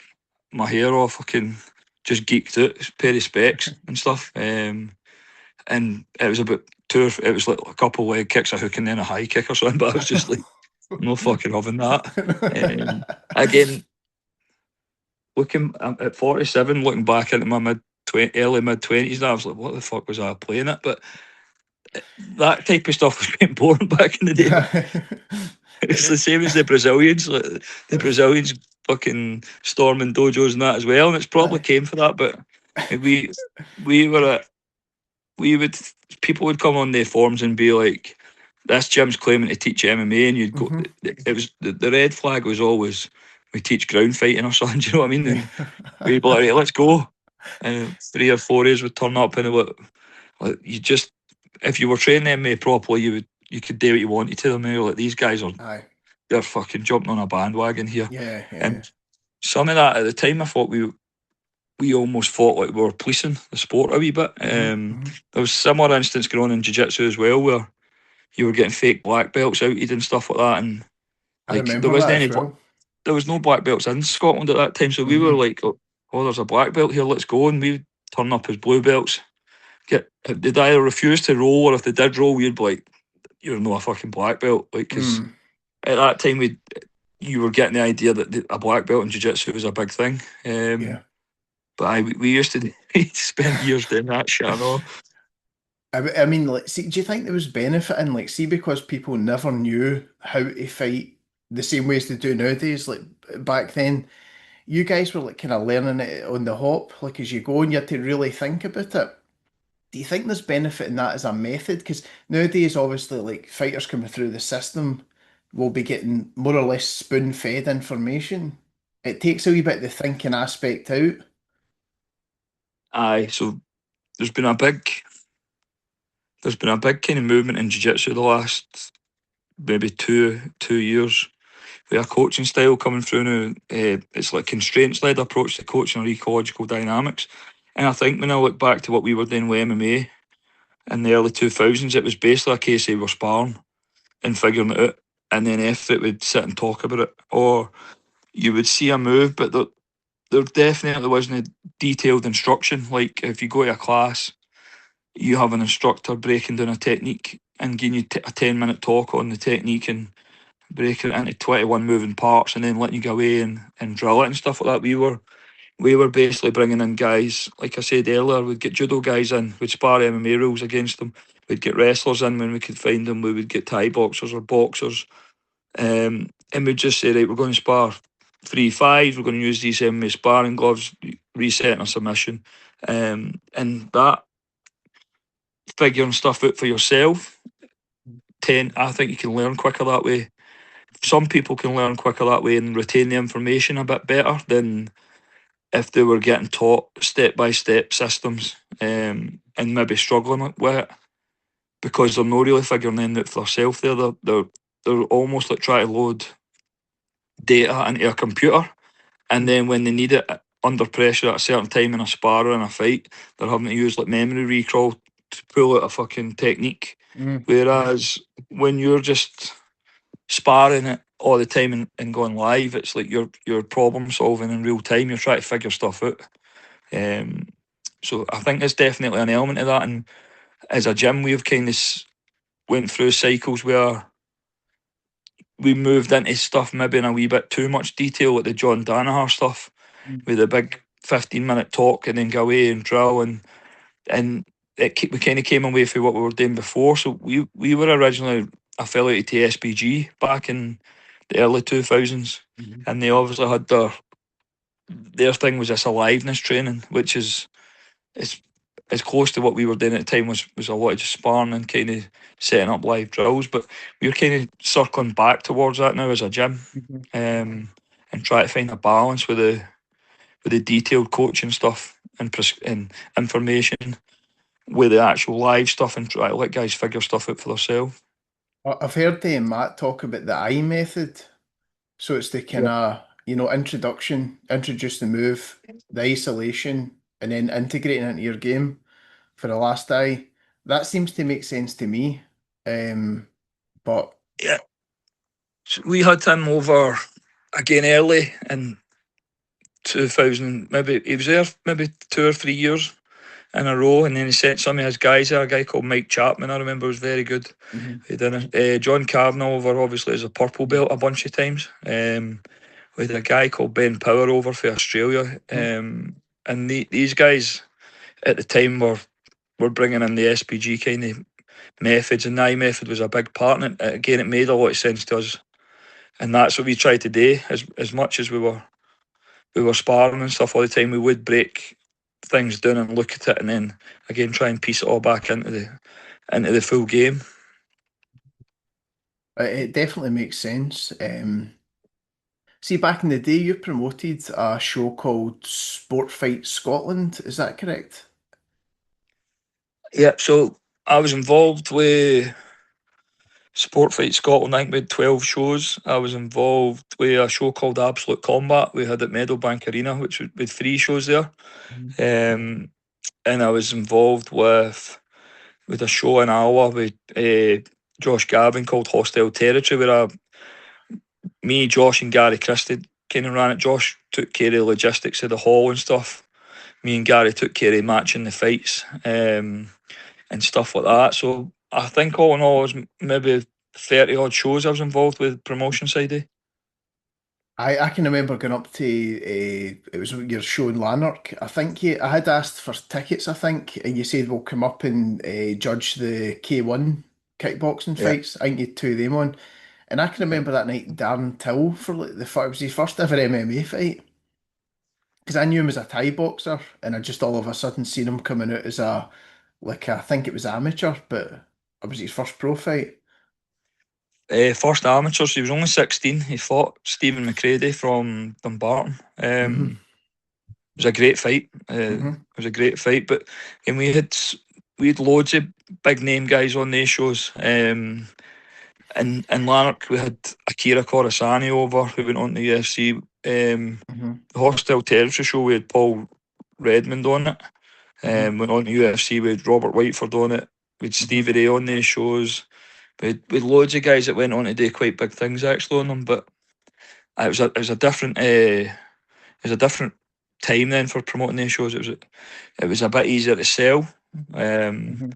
my hair off, fucking just geeked out, pair of specs and stuff. And it was about it was like a couple of leg kicks, a hook, and then a high kick or something. But I was just like, no fucking having that. Again, looking at 47, looking back into my early mid-20s, I was like, what the fuck was I playing at? But that type of stuff was getting boring back in the day. It's the same as the Brazilians. Like, the Brazilians fucking storming dojos and that as well, and it's probably came for that. But we would people would come on their forums and be like, "This gym's claiming to teach MMA," and you'd go. It was the red flag was always, we teach ground fighting or something. Do you know what I mean? And we'd be like, right, let's go. And 3 or 4 days would turn up, and it would, like, you just, if you were training MMA properly, you could do what you wanted to them. And you're like, these guys are, they're fucking jumping on a bandwagon here. And some of that at the time, I thought we almost felt like we were policing the sport a wee bit. There was similar instance going on in jiu-jitsu as well, where you were getting fake black belts outed and stuff like that, and like there was no black belts in Scotland at that time, so we were like, oh, there's a black belt here, let's go, and we'd turn up as blue belts. They'd either refuse to roll, or if they did roll, we'd be like, you're not a fucking black belt, like, because at that time you were getting the idea that a black belt in jiu-jitsu was a big thing. But we used to spend years doing that shit. I know. I mean, like, see, do you think there was benefit in, like, see, because people never knew how to fight the same way as they do nowadays? Like, back then, you guys were like kind of learning it on the hop, like as you go, and you had to really think about it. Do you think there's benefit in that as a method? Because nowadays, obviously, like, fighters coming through the system will be getting more or less spoon-fed information. It takes a wee bit of the thinking aspect out. Aye, so there's been a big kind of movement in jiu-jitsu the last maybe two years, with a coaching style coming through now. It's like constraints-led approach to coaching, or ecological dynamics. And I think when I look back to what we were doing with MMA in the early 2000s, it was basically a case of we're sparring and figuring it out, and then if it would sit and talk about it, or you would see a move, but there definitely wasn't a detailed instruction. Like, if you go to a class, you have an instructor breaking down a technique and giving you a 10-minute talk on the technique and breaking it into 21 moving parts, and then letting you go away and drill it and stuff like that. We were basically bringing in guys, like I said earlier, we'd get judo guys in, we'd spar MMA rules against them, we'd get wrestlers in when we could find them, we would get Thai boxers or boxers, and we'd just say, right, we're going to spar 3-5s, we're going to use these MMA sparring gloves, resetting a submission, and that figuring stuff out for yourself, I think you can learn quicker that way. Some people can learn quicker that way and retain the information a bit better than if they were getting taught step-by-step systems, and maybe struggling with it because they're not really figuring it out for themselves. They're almost like trying to load data into a computer, and then when they need it under pressure at a certain time in a spar or in a fight, they're having to use like memory recall to pull out a fucking technique. Whereas when you're just sparring it all the time and going live, it's like you're problem solving in real time. You're trying to figure stuff out. So I think there's definitely an element of that. And as a gym, we've kind of went through cycles where we moved into stuff maybe in a wee bit too much detail, like the John Danaher stuff, with a big 15-minute talk and then go away and drill, and we kind of came away from what we were doing before. So we were originally affiliated to SBG back in the early 2000s, and they obviously had their thing was this aliveness training, which is as close to what we were doing at the time, was a lot of just sparring and kind of setting up live drills. But we're kind of circling back towards that now as a gym, and try to find a balance with the detailed coaching stuff and information with the actual live stuff, and try to let guys figure stuff out for themselves. I've heard Matt talk about the I method. So it's the kind of, introduce the move, the isolation, and then integrating it into your game for the last eye. That seems to make sense to me. But yeah, so we had him over again early in 2000. Maybe he was there maybe 2 or 3 years, in a row, and then he sent some of his guys there. A guy called Mike Chapman, I remember, was very good. He did John Cardinal over, obviously, as a purple belt a bunch of times. We had a guy called Ben Power over for Australia, and these guys at the time were bringing in the SPG kind of methods, and the method was a big part in it. Again, it made a lot of sense to us, and that's what we tried to do. As much as we were sparring and stuff all the time, we would break things down and look at it, and then again try and piece it all back into the full game. It definitely makes sense. See, back in the day, you promoted a show called Sport Fight Scotland. Is that correct? Yeah, so I was involved with Sport Fight Scotland. I think we had 12 shows. I was involved with a show called Absolute Combat we had at Meadowbank Arena, which with 3 shows there. And I was involved with a show in Iowa with Josh Gavin called Hostile Territory, where me, Josh and Gary Christie kind of ran it. Josh took care of the logistics of the hall and stuff. Me and Gary took care of matching the fights and stuff like that. So I think all in all, it was maybe 30 odd shows I was involved with promotion side of. I can remember going up to it was your show in Lanark. I think I had asked for tickets, I think, and you said we'll come up and judge the K1 kickboxing Yeah. fights. I think you had 2 of them on. And I can remember that night Darren Till for like it was his first ever MMA fight. Because I knew him as a Thai boxer, and I just all of a sudden seen him coming out as I think it was amateur, but it was his first pro fight. First amateurs, he was only 16. He fought Stephen McCready from Dumbarton. It was a great fight. It was a great fight, but and we had loads of big name guys on these shows. In Lanark, we had Akira Corisani over, who went on to the UFC. The Hostile Territory show, we had Paul Redmond on it. Went on to UFC with Robert Whiteford on it. We had Stevie Ray on these shows. We had loads of guys that went on to do quite big things actually on them. But it was a different time then for promoting these shows. It was a bit easier to sell, and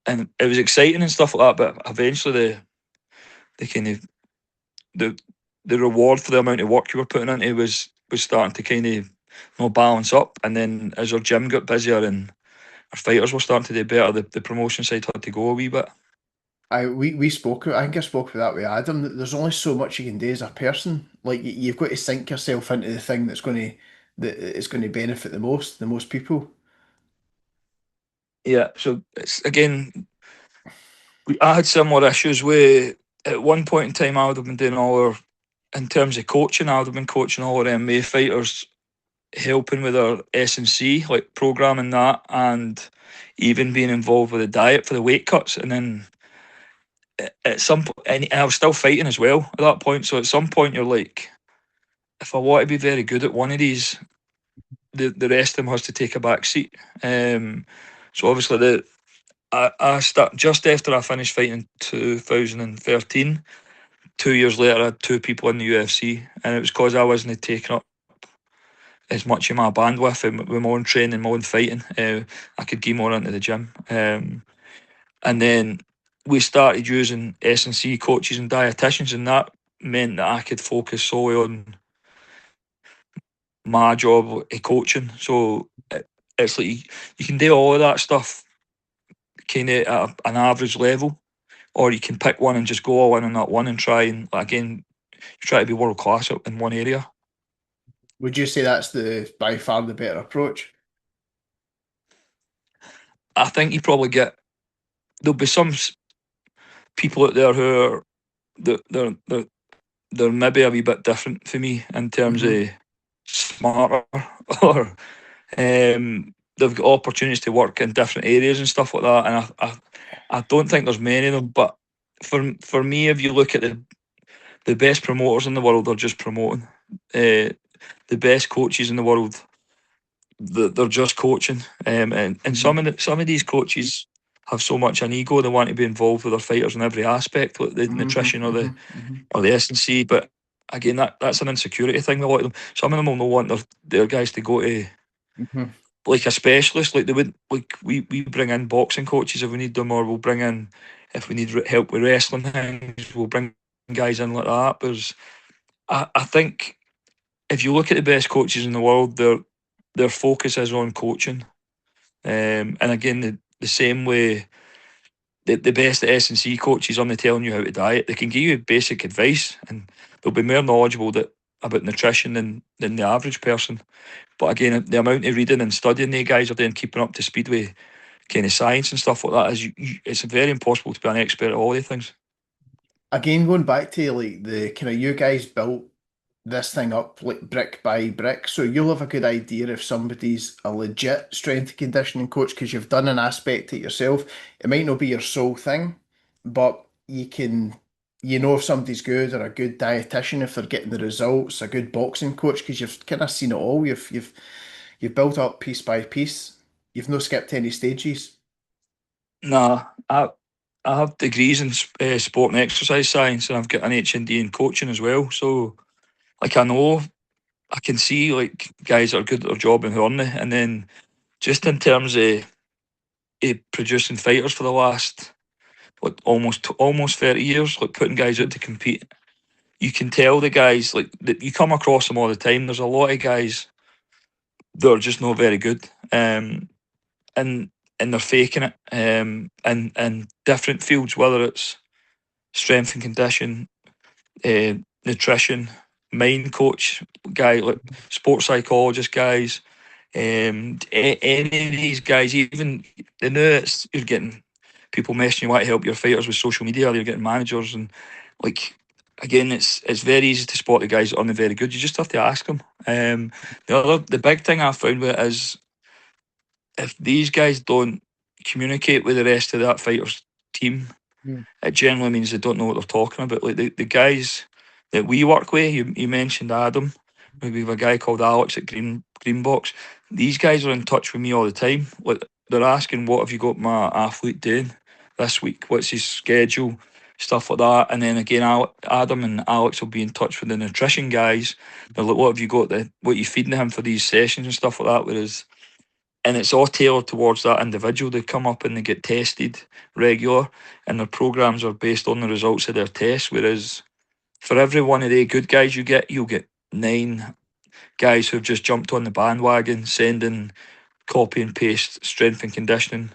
it was exciting and stuff like that. But eventually the kind of the reward for the amount of work you were putting into was starting to kind of balance up. And then as our gym got busier and our fighters were starting to do better, the promotion side had to go a wee bit. We spoke. I think I spoke with that with Adam. That there's only so much you can do as a person. Like you've got to sink yourself into the thing that's going to benefit the most people. Yeah. So it's again, I had similar issues where at one point in time I would have been doing in terms of coaching, I would have been coaching all our MMA fighters, helping with our S&C, like programming that, and even being involved with the diet for the weight cuts. And then at some point, and I was still fighting as well at that point. So at some point, you're like, if I want to be very good at one of these, the rest of them has to take a back seat. So obviously, I start just after I finished fighting in 2013. 2 years later, I had 2 people in the UFC, and it was because I wasn't taking up as much of my bandwidth with my own training, my own fighting. I could get more into the gym, and then we started using S&C coaches and dietitians, and that meant that I could focus solely on my job of coaching. So it's like you can do all of that stuff kind of at an average level, or you can pick one and just go all in on that one and try and, again, try to be world class in one area. Would you say that's by far the better approach? I think you probably there'll be some people out there who are they're maybe a wee bit different for me in terms of smarter, or they've got opportunities to work in different areas and stuff like that. And I don't think there's many of them. But for me, if you look at the best promoters in the world, are just promoting. The best coaches in the world, they're just coaching. And some of these coaches have so much an ego, they want to be involved with their fighters in every aspect, like the nutrition or the S&C. But again, that's an insecurity thing with a lot of them. Some of them will not want their guys to go to like a specialist, like they would, like we bring in boxing coaches if we need them, or we'll bring in, if we need help with wrestling things, we'll bring guys in like that. I think if you look at the best coaches in the world, their focus is on coaching. And again, the same way the best S&C coaches aren't telling you how to diet. They can give you basic advice and they'll be more knowledgeable about nutrition than the average person. But again, the amount of reading and studying they guys are doing, keeping up to speed with kind of science and stuff like that, it's very impossible to be an expert at all these things. Again, going back to like the kind of, you guys built this thing up like brick by brick, so you'll have a good idea if somebody's a legit strength and conditioning coach because you've done an aspect it yourself. It might not be your sole thing, but you know if somebody's good, or a good dietitian if they're getting the results, a good boxing coach because you've kind of seen it all. You've built up piece by piece. You've no skipped any stages. Nah, I have degrees in sport and exercise science, and I've got an HND in coaching as well. So, like, I can see like guys that are good at their job and who aren't, and then just in terms of producing fighters for the last like almost 30 years, like putting guys out to compete. You can tell the guys like that, you come across them all the time. There's a lot of guys that are just not very good, and they're faking it, in different fields, whether it's strength and condition, nutrition, mind coach guy, like sports psychologist guys, any of these guys, even the now you're getting people messaging you want to help your fighters with social media, you're getting managers, and like again, it's very easy to spot the guys that aren't very good. You just have to ask them. The big thing I found with it is if these guys don't communicate with the rest of that fighters team, it generally means they don't know what they're talking about. Like the guys that we work with, you mentioned Adam. We have a guy called Alex at Greenbox. These guys are in touch with me all the time. Like they're asking, what have you got my athlete doing this week? What's his schedule? Stuff like that. And then again, Adam and Alex will be in touch with the nutrition guys. They're like, what have you got? What are you feeding him for these sessions and stuff like that? Whereas, and it's all tailored towards that individual. They come up and they get tested regular, and their programs are based on the results of their tests. Whereas for every one of the good guys you'll get 9 guys who've just jumped on the bandwagon, sending copy and paste strength and conditioning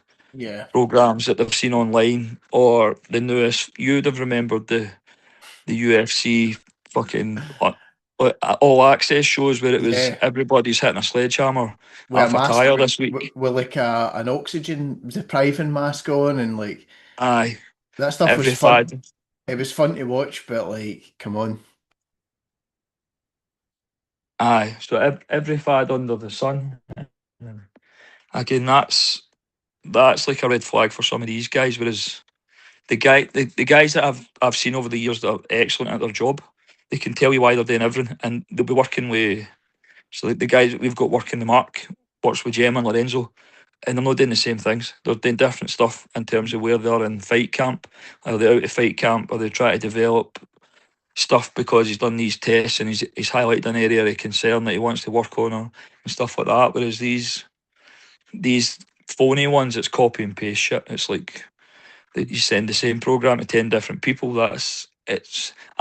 programs that they've seen online, or the newest. You'd have remembered the UFC fucking all access shows where it was everybody's hitting a sledgehammer with off a tyre this week. With like an oxygen depriving mask on, and like Aye, that stuff was fun. It was fun to watch, but like, come on. Aye, so every fad under the sun. Again, that's like a red flag for some of these guys. Whereas the guys that I've seen over the years that are excellent at their job, they can tell you why they're doing everything, and they'll be working with. So like the guys that we've got working, the Mark works with Gemma and Lorenzo, and they're not doing the same things. They're doing different stuff in terms of where they're in fight camp. Are they out of fight camp? Are they trying to develop stuff because he's done these tests and he's highlighted an area of concern that he wants to work on, or and stuff like that. Whereas these phony ones, it's copy and paste shit. It's like that you send the same program to 10 different people. I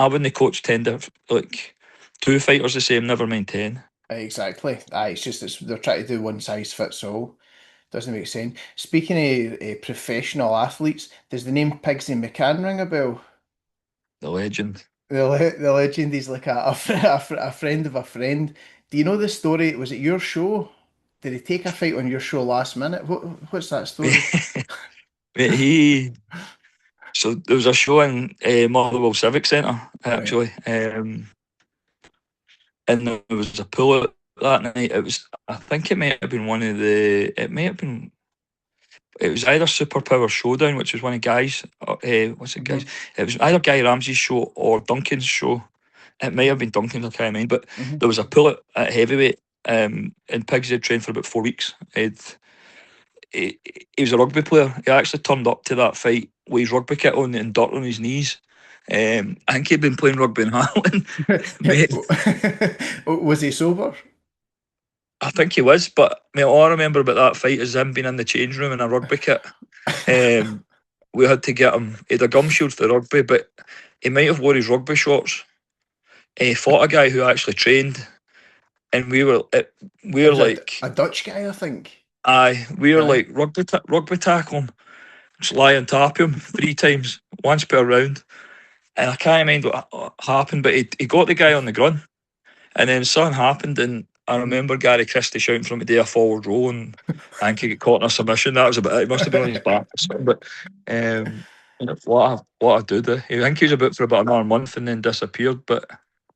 wouldn't coach 10 different, like 2 fighters the same, never mind 10. Exactly. It's just they're trying to do one size fits all. Doesn't make sense. Speaking of professional athletes, does the name Piggsy McCann ring a bell? The legend. The legend. He's like a friend of a friend. Do you know the story? Was it your show? Did he take a fight on your show last minute? What's that story? So there was a show in Motherwell Civic Centre actually, and there was a pull out that night. I think it may have been it was either Superpower Showdown, which was one of Guy's, what's it, Guy's? It was either Guy Ramsey's show or Duncan's show. It may have been Duncan's, I can't remember. But there was a pull at heavyweight, and Piggsy had trained for about 4 weeks. He was a rugby player. He actually turned up to that fight with his rugby kit on and dirt on his knees. I think he'd been playing rugby in Ireland. Was he sober? I think he was, but mate, all I remember about that fight is him being in the change room in a rugby kit. We had to get him. He had a gum shield for the rugby, but he might have wore his rugby shorts. And he fought a guy who actually trained, and we were like a Dutch guy, I think. we were like rugby tackle him, just lie on top of him 3 times, once per round. And I can't mind what happened, but he got the guy on the ground. And then something happened, and I remember Gary Christie shouting from the day a forward roll, and I think he got caught in a submission. That was about it. He must have been on his back or something. But what I do, I think he was about for about another month and then disappeared. But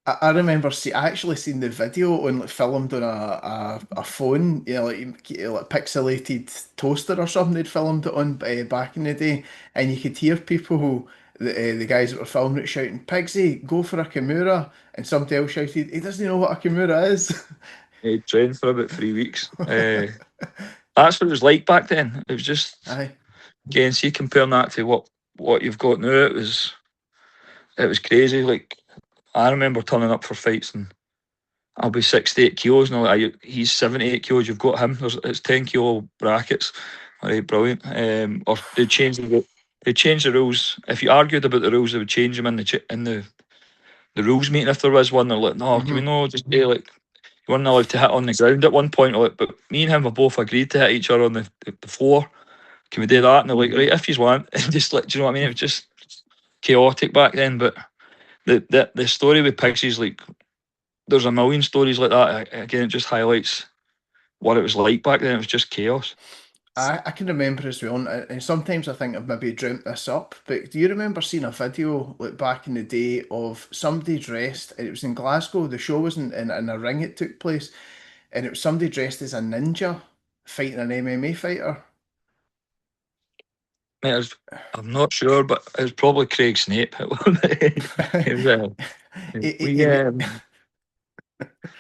I remember I actually seen the video on filmed on a phone, like pixelated toaster or something. They'd filmed it on back in the day, and you could hear people, the guys that were filming it, shouting, "Piggsy, go for a Kimura!" And somebody else shouted, "He doesn't know what a Kimura is." he trained for about 3 weeks. That's what it was like back then. It was just, Aye. again, see, comparing that to what you've got now, it was crazy. Like, I remember turning up for fights and I'll be 68 kilos and he's 78 kilos. You've got him. It's 10 kilo brackets. All right, brilliant. Or they changed the rules. If you argued about the rules, they would change them in the rules meeting if there was one. They're like, no, can we not just say like you weren't allowed to hit on the ground at one point? Like, but me and him have both agreed to hit each other on the floor. Can we do that? And they're like, right, if you want. And just like, do you know what I mean? It was just chaotic back then. But the story with Piggsy's like, there's a million stories like that. Again, it just highlights what it was like back then. It was just chaos. I can remember as well, and sometimes I think I've maybe dreamt this up, but do you remember seeing a video like back in the day of somebody dressed, and it was in Glasgow, the show was in a ring it took place, and it was somebody dressed as a ninja fighting an MMA fighter? Mate, I'm not sure, but it was probably Craig Snape. It was,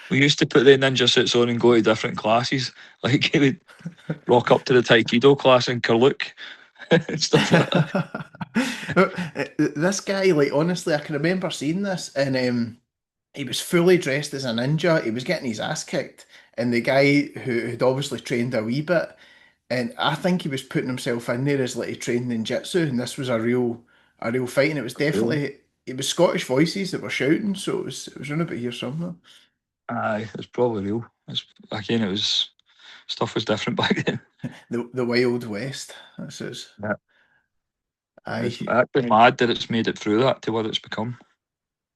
we used to put the ninja suits on and go to different classes. Like he would rock up to the Taekwondo class in Kerlook and stuff like that. This guy, like honestly, I can remember seeing this, and he was fully dressed as a ninja. He was getting his ass kicked, and the guy who'd obviously trained a wee bit, and I think he was putting himself in there as like he trained in jiu-jitsu, and this was a real fight, and it was definitely it was Scottish voices that were shouting, so it was around about here somewhere. Aye, it's probably real. Again, it was stuff was different back then. The Wild West. This is. Yeah. Aye. It's actually mad that it's made it through that to what it's become.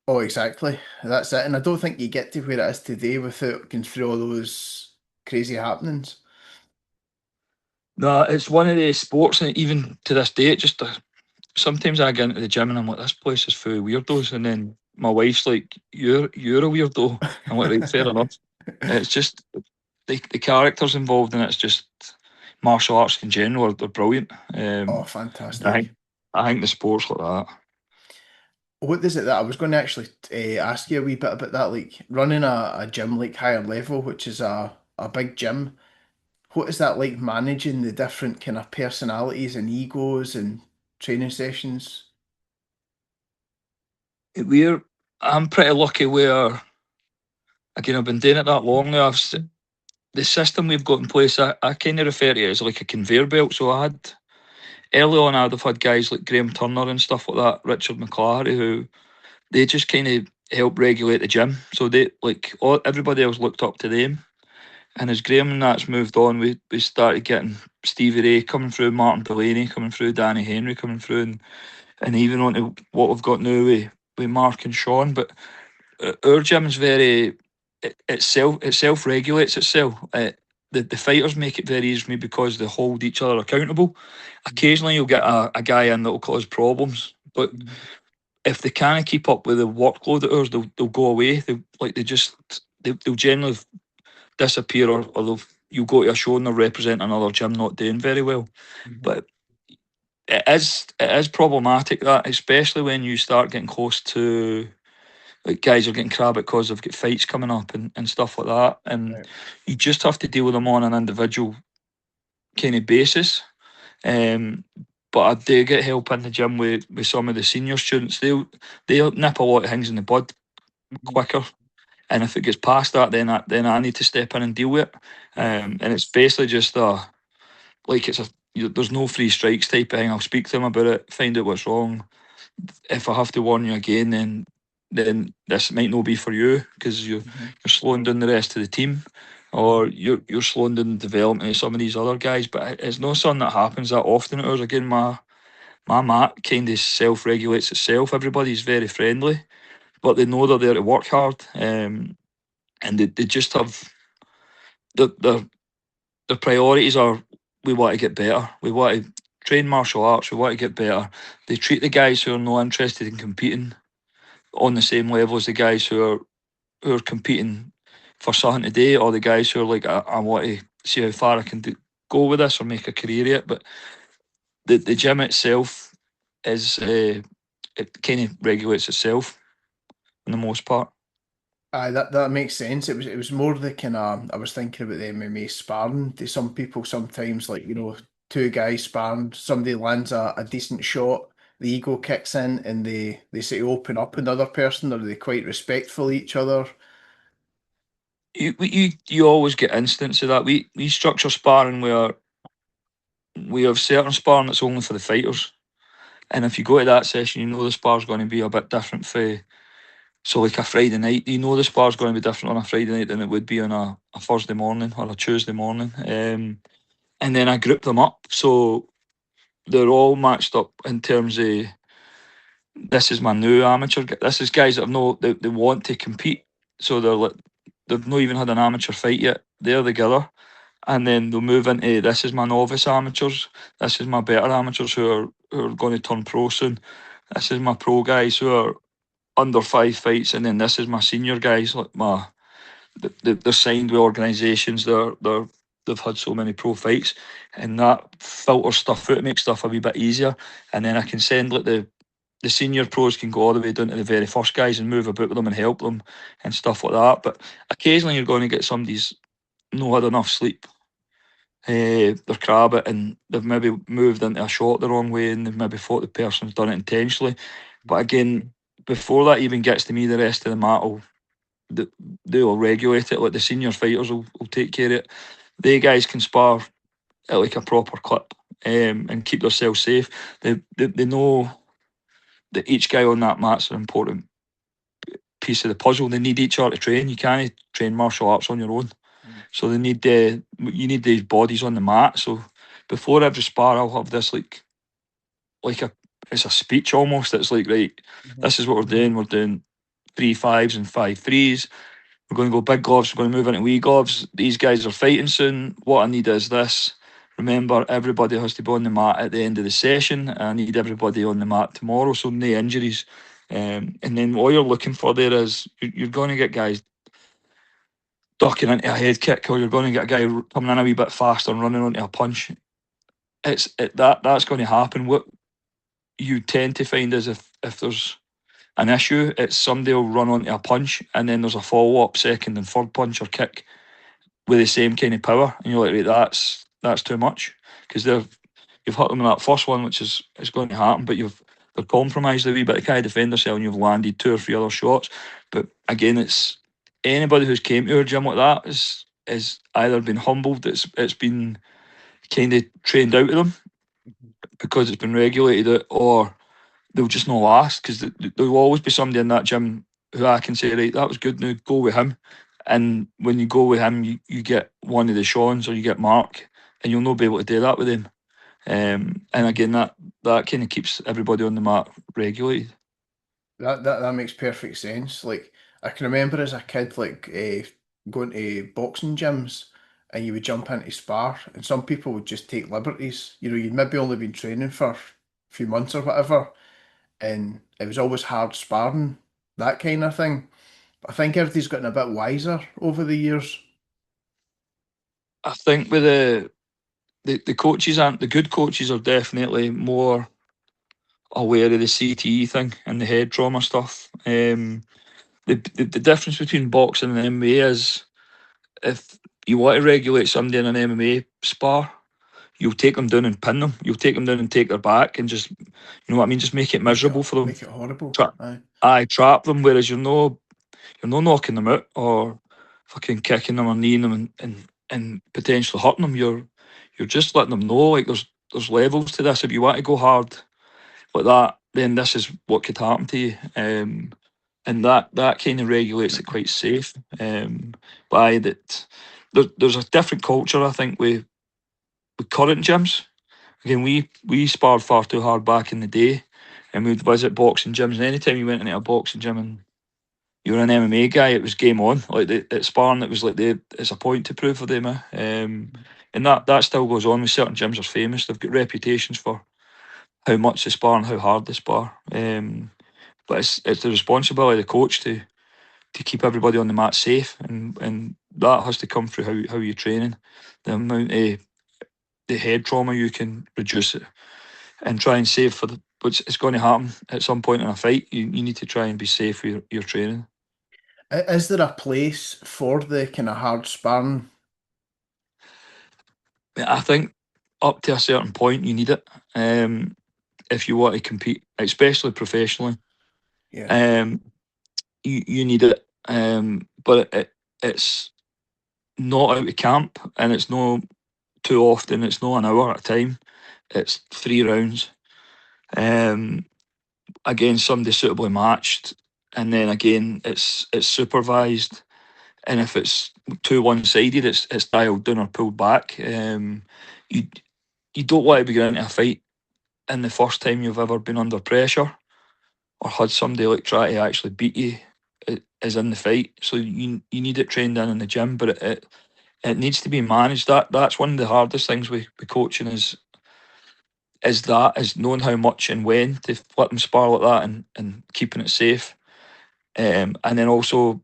Oh, exactly. That's it. And I don't think you get to where it is today without going through all those crazy happenings. No, it's one of the sports, and even to this day, it just sometimes I get into the gym and I'm like, this place is full of weirdos, and then my wife's like, you're a weirdo. I'm like, right, fair enough. It's just the characters involved in it's just martial arts in general they're brilliant. Oh, fantastic. I think the sports like that. What is it that I was going to actually ask you a wee bit about that, like running a gym like higher level, which is a big gym. What is that like managing the different kind of personalities and egos and training sessions? I'm pretty lucky where, again, I've been doing it that long now. The system we've got in place, I kind of refer to it as like a conveyor belt. So early on, I'd have had guys like Graham Turner and stuff like that, Richard McClary, who they just kind of help regulate the gym. So everybody else looked up to them. And as Graham and that's moved on, we started getting Stevie Ray coming through, Martin Delaney coming through, Danny Henry coming through, and even on to what we've got now with Mark and Sean. But our gym's very, it self regulates itself. The fighters make it very easy for me because they hold each other accountable. Occasionally you'll get a guy in that will cause problems, but if they can't keep up with the workload of ours, they'll go away. They'll generally disappear, or you'll go to a show and they'll represent another gym not doing very well. But it is problematic, that, especially when you start getting close to like guys are getting crab because they've got fights coming up and stuff like that, and you just have to deal with them on an individual kind of basis. But I do get help in the gym with some of the senior students. They'll nip a lot of things in the bud quicker, and if it gets past that, then I need to step in and deal with it. And it's basically just there's no free strikes type of thing. I'll speak to him about it, find out what's wrong. If I have to warn you again, then this might not be for you, because you're slowing down the rest of the team, or you're slowing down the development of some of these other guys. But it's not something that happens that often at ours. Again, my mat kind of self-regulates itself. Everybody's very friendly, but they know they're there to work hard, and they just have their priorities are, we want to get better, we want to train martial arts, we want to get better. They treat the guys who are not interested in competing on the same level as the guys who are competing for something today, or the guys who are like, I want to see how far I can go with this or make a career at it. But the gym itself is it kind of regulates itself for the most part. That makes sense. It was more the kind of, I was thinking about the MMA sparring. To some people, sometimes, like, two guys sparring, somebody lands a decent shot, the ego kicks in, and they say open up another person, or are they quite respectful of each other? You always get instances of that. We structure sparring where we have certain sparring that's only for the fighters, and if you go to that session, the spar's going to be a bit different for. So like a Friday night, the spar's going to be different on a Friday night than it would be on a Thursday morning or a Tuesday morning. And then I group them up, so they're all matched up in terms of, this is my new amateur. This is guys that they want to compete, so they've not even had an amateur fight yet. They're together, and then they'll move into, this is my novice amateurs. This is my better amateurs who are going to turn pro soon. This is my pro guys who are under 5 fights, and then this is my senior guys, like they're signed with organisations. They've had so many pro fights, and that filters stuff out, makes stuff a wee bit easier. And then I can send, like, the senior pros can go all the way down to the very first guys and move about with them and help them and stuff like that. But occasionally you're going to get somebody's not had enough sleep, they're crabbit, and they've maybe moved into a shot the wrong way, and they've maybe thought the person's done it intentionally. But again, before that even gets to me, the rest of the mat they'll regulate it. Like, the senior fighters will take care of it. They guys can spar at like a proper clip, and keep themselves safe. They know that each guy on that mat's an important piece of the puzzle. They need each other to train. You can't train martial arts on your own. So they need you need these bodies on the mat. So before every spar, I'll have this like it's a speech almost. It's like, right, this is what we're doing. We're doing 3 5s and 5 3s. We're going to go big gloves. We're going to move into wee gloves. These guys are fighting soon. What I need is this. Remember, everybody has to be on the mat at the end of the session. I need everybody on the mat tomorrow, so no injuries. And then all you're looking for there is, you're going to get guys ducking into a head kick, or you're going to get a guy coming in a wee bit faster and running onto a punch. That's going to happen. What you tend to find is, if there's an issue, it's somebody will run onto a punch, and then there's a follow-up second and third punch or kick with the same kind of power, and you're like, right, that's too much, because you've hit them in that first one, which is going to happen, but they're compromised a wee bit to kind of defend themselves, and you've landed 2 or 3 other shots. But again, it's anybody who's came to our gym like that is either been humbled, it's been kind of trained out of them because it's been regulated, or they'll just not last, because there'll always be somebody in that gym who I can say, right, that was good, now go with him. And when you go with him, you get one of the Seans, or you get Mark, and you'll not be able to do that with him. And again, that kind of keeps everybody on the mat regulated. That makes perfect sense. Like, I can remember as a kid, like, going to boxing gyms, and you would jump into spar, and some people would just take liberties. You'd maybe only been training for a few months or whatever, and it was always hard sparring, that kind of thing. But I think everybody's gotten a bit wiser over the years. I think with the coaches, the good coaches are definitely more aware of the CTE thing and the head trauma stuff. The difference between boxing and MMA is, if you want to regulate somebody in an MMA spar, you'll take them down and pin them. You'll take them down and take their back, and just, you know what I mean, just make it miserable for them. Make it horrible. Trap them. Whereas not knocking them out or fucking kicking them or kneeing them and potentially hurting them. You're just letting them know, like, there's levels to this. If you want to go hard like that, then this is what could happen to you. And that kind of regulates it quite safe. By that, there's a different culture, I think, with current gyms. Again, we sparred far too hard back in the day, and we'd visit boxing gyms. And anytime you went into a boxing gym and you were an MMA guy, it was game on. Like at sparring, it was like it's a point to prove for them. And that still goes on with certain gyms. Are famous. They've got reputations for how much they spar and how hard they spar. But it's the responsibility of the coach to keep everybody on the mat safe, and that has to come through how you're training, the amount of the head trauma you can reduce it, and try and save for which is going to happen at some point in a fight. You need to try and be safe with your training. Is there a place for the kind of hard sparring? I think up to a certain point you need it, if you want to compete, especially professionally. Yeah. You need it, but it's not out of camp, and it's not too often. It's not an hour at a time. It's 3 rounds. Again, somebody suitably matched, and then again it's supervised. And if it's too one-sided, it's dialed down or pulled back. You don't want to be going into a fight and the first time you've ever been under pressure or had somebody like try to actually beat you is in the fight. So you need it trained in the gym, but it needs to be managed. That's one of the hardest things with coaching is knowing how much and when to let them spar like that and keeping it safe. And then also,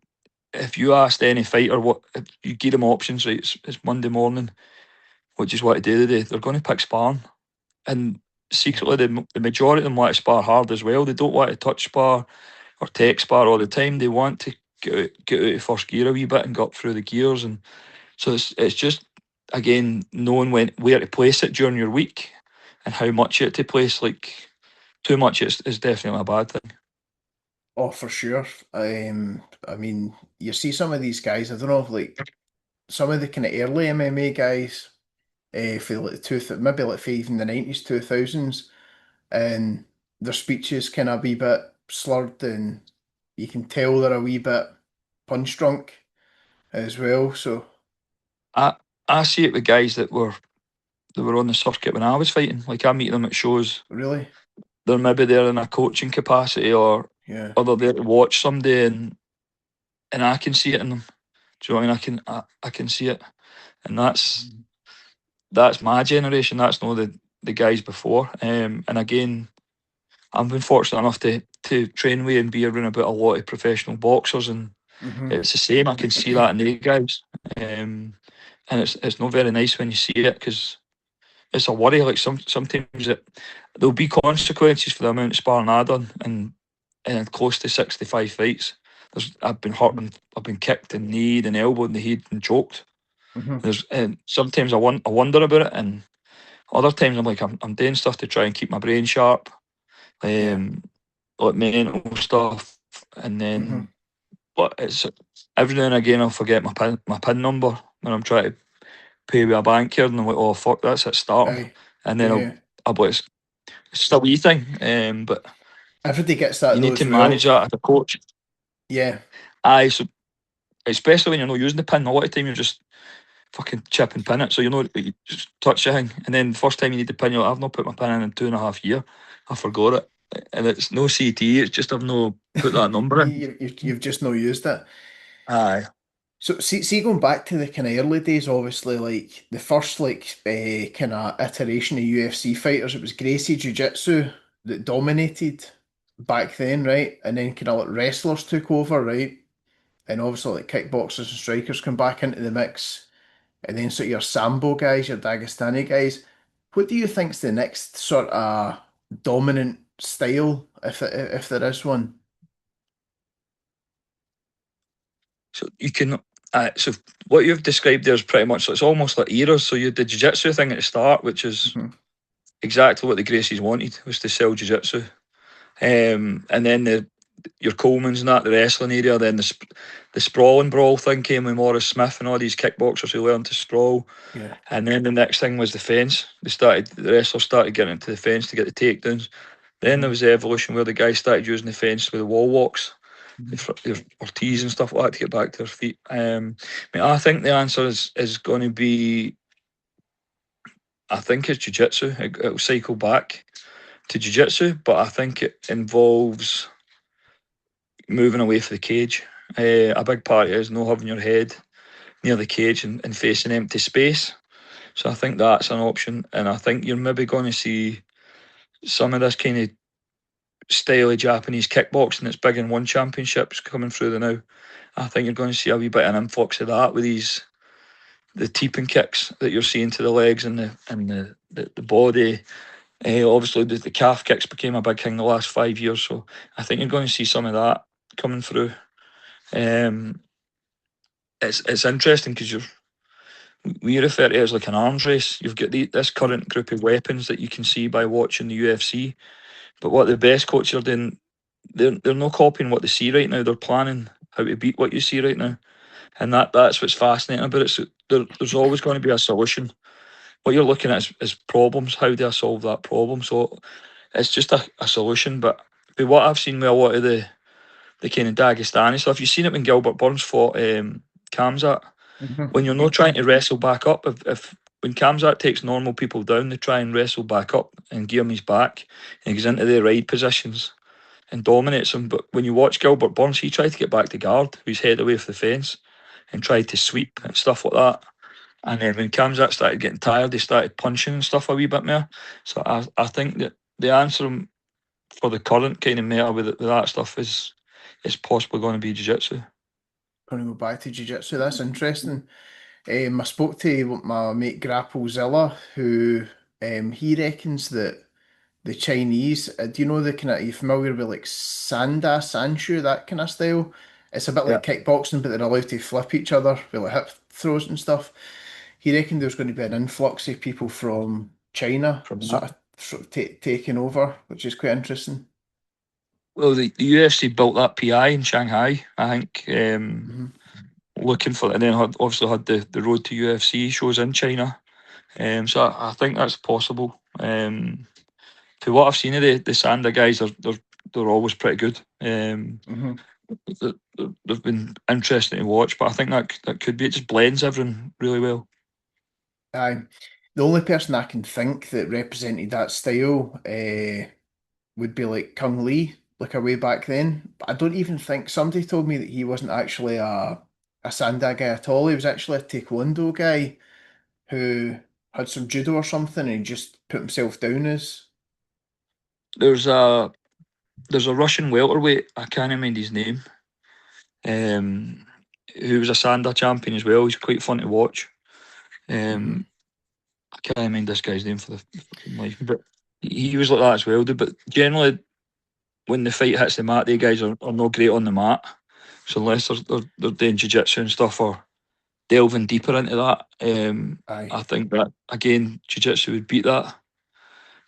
if you asked any fighter if you give them options, right, it's Monday morning, which is what to do today, they're going to pick sparring. And secretly, the majority of them want to spar hard as well. They don't want to touch spar or tech spar all the time. They want to get out of first gear a wee bit and go up through the gears. And so it's just, again, knowing where to place it during your week and how much to place. Like, too much is definitely a bad thing. Oh, for sure. I mean, you see some of these guys, I don't know, like some of the kind of early MMA guys, for like maybe like for even the 90s, 2000s, and their speech is kind of a wee bit slurred, and you can tell they're a wee bit punch drunk as well. So I see it with guys that were on the circuit when I was fighting. Like, I meet them at shows. really, They're maybe there in a coaching capacity or yeah, they're there to watch somebody, and I can see it in them. Do you know what I mean? I can see it, and that's my generation. That's not the guys before. And again, I've been fortunate enough to train with and be around about a lot of professional boxers, and it's the same. I can see that in the guys, and it's not very nice when you see it because it's a worry. Like sometimes there'll be consequences for the amount of sparring I've done, and close to 65 fights. I've been hurt and I've been kicked and kneed and elbowed in the head and choked. And sometimes I wonder about it, and other times I'm like I'm doing stuff to try and keep my brain sharp, like mental stuff, and then but it's every now and again I'll forget my pin number when I'm trying to pay with a bank card, and I'm like, oh fuck, that's it starting, and then I'll be it's just a wee thing, but everybody gets that. you though need to as well. manage that as a coach. Yeah, Aye, so especially when you're not using the pin, a lot of time you're just fucking chip and pin it, so you just touch the thing, and then first time you need the pin, you're like, I've not put my pin in 2.5 years, I forgot it, and it's no CT, it's just I've no put that number in. you've just not used it. Aye. So see, going back to the kind of early days, obviously, like the first kind of iteration of UFC fighters, it was Gracie Jiu-Jitsu that dominated back then, right? And then kind of like wrestlers took over, right? And obviously like kickboxers and strikers come back into the mix. And then sort of your Sambo guys, your Dagestani guys. What do you think's the next sort of dominant style, if there is one? So you can, so what you've described there is pretty much, it's almost like eras. So you had the jiu-jitsu thing at the start, which is exactly what the Gracies wanted, was to sell jiu-jitsu. And then your Colemans and that, the wrestling area. Then the sprawl and brawl thing came with Morris Smith and all these kickboxers who learned to sprawl. Yeah. And then the next thing was the fence. The wrestlers started getting into the fence to get the takedowns. Then there was the evolution where the guys started using the fence with the wall walks, the Ortiz and stuff like that to get back to their feet. I think the answer is going to be, I think it's jiu-jitsu. It'll cycle back to jiu-jitsu, but I think it involves moving away from the cage. A big part is not having your head near the cage and facing empty space. So I think that's an option, and I think you're maybe going to see some of this kind of style of Japanese kickboxing that's big in one championships coming through the now. I think you're going to see a wee bit of an influx of that with the teeping kicks that you're seeing to the legs and the body. Obviously, the calf kicks became a big thing the last 5 years, so I think you're going to see some of that coming through. It's interesting because we refer to it as like an arms race. You've got this current group of weapons that you can see by watching the UFC, but what the best coaches are doing, they're not copying what they see right now. They're planning how to beat what you see right now, and that's what's fascinating about it. So there's always going to be a solution. What you're looking at is problems. How do I solve that problem? So it's just a solution. But what I've seen with a lot of the kind of Dagestani stuff, you've seen it when Gilbert Burns fought Kamzat. When you're not trying to wrestle back up, if when Kamzat takes normal people down, they try and wrestle back up and gear him his back, and he goes into the ride positions and dominates him. But when you watch Gilbert Burns, he tried to get back to guard, with his head away from the fence, and tried to sweep and stuff like that. And then when Kamzat started getting tired, he started punching and stuff a wee bit more. So I think that the answer for the current kind of meta with that stuff is possibly going to be jiu-jitsu. Going to go back to jiu-jitsu. That's interesting. I spoke to my mate Grapplezilla, who he reckons that the Chinese, do you know the kind of, are you familiar with like Sanda, Sanshu, that kind of style? It's a bit like kickboxing, but they're allowed to flip each other with like hip throws and stuff. He reckoned there's going to be an influx of people from China sort of taking over, which is quite interesting. Well, the UFC built that PI in Shanghai, I think, looking for, and then obviously had the road to UFC shows in China. So I think that's possible. To what I've seen of the Sanda guys, they're always pretty good. They've been interesting to watch, but I think that could be, it just blends everyone really well. Aye. The only person I can think that represented that style would be like Kung Lee, like a way back then. But I don't even think, somebody told me that he wasn't actually a Sanda guy at all. He was actually a Taekwondo guy who had some judo or something and he just put himself down as. There's a Russian welterweight, I can't remember his name, who was a Sanda champion as well. He's quite fun to watch. I can't remember this guy's name for the life, but he was like that as well. But generally, when the fight hits the mat, the guys are not great on the mat. So unless they're doing jiu-jitsu and stuff or delving deeper into that, I think that again jiu-jitsu would beat that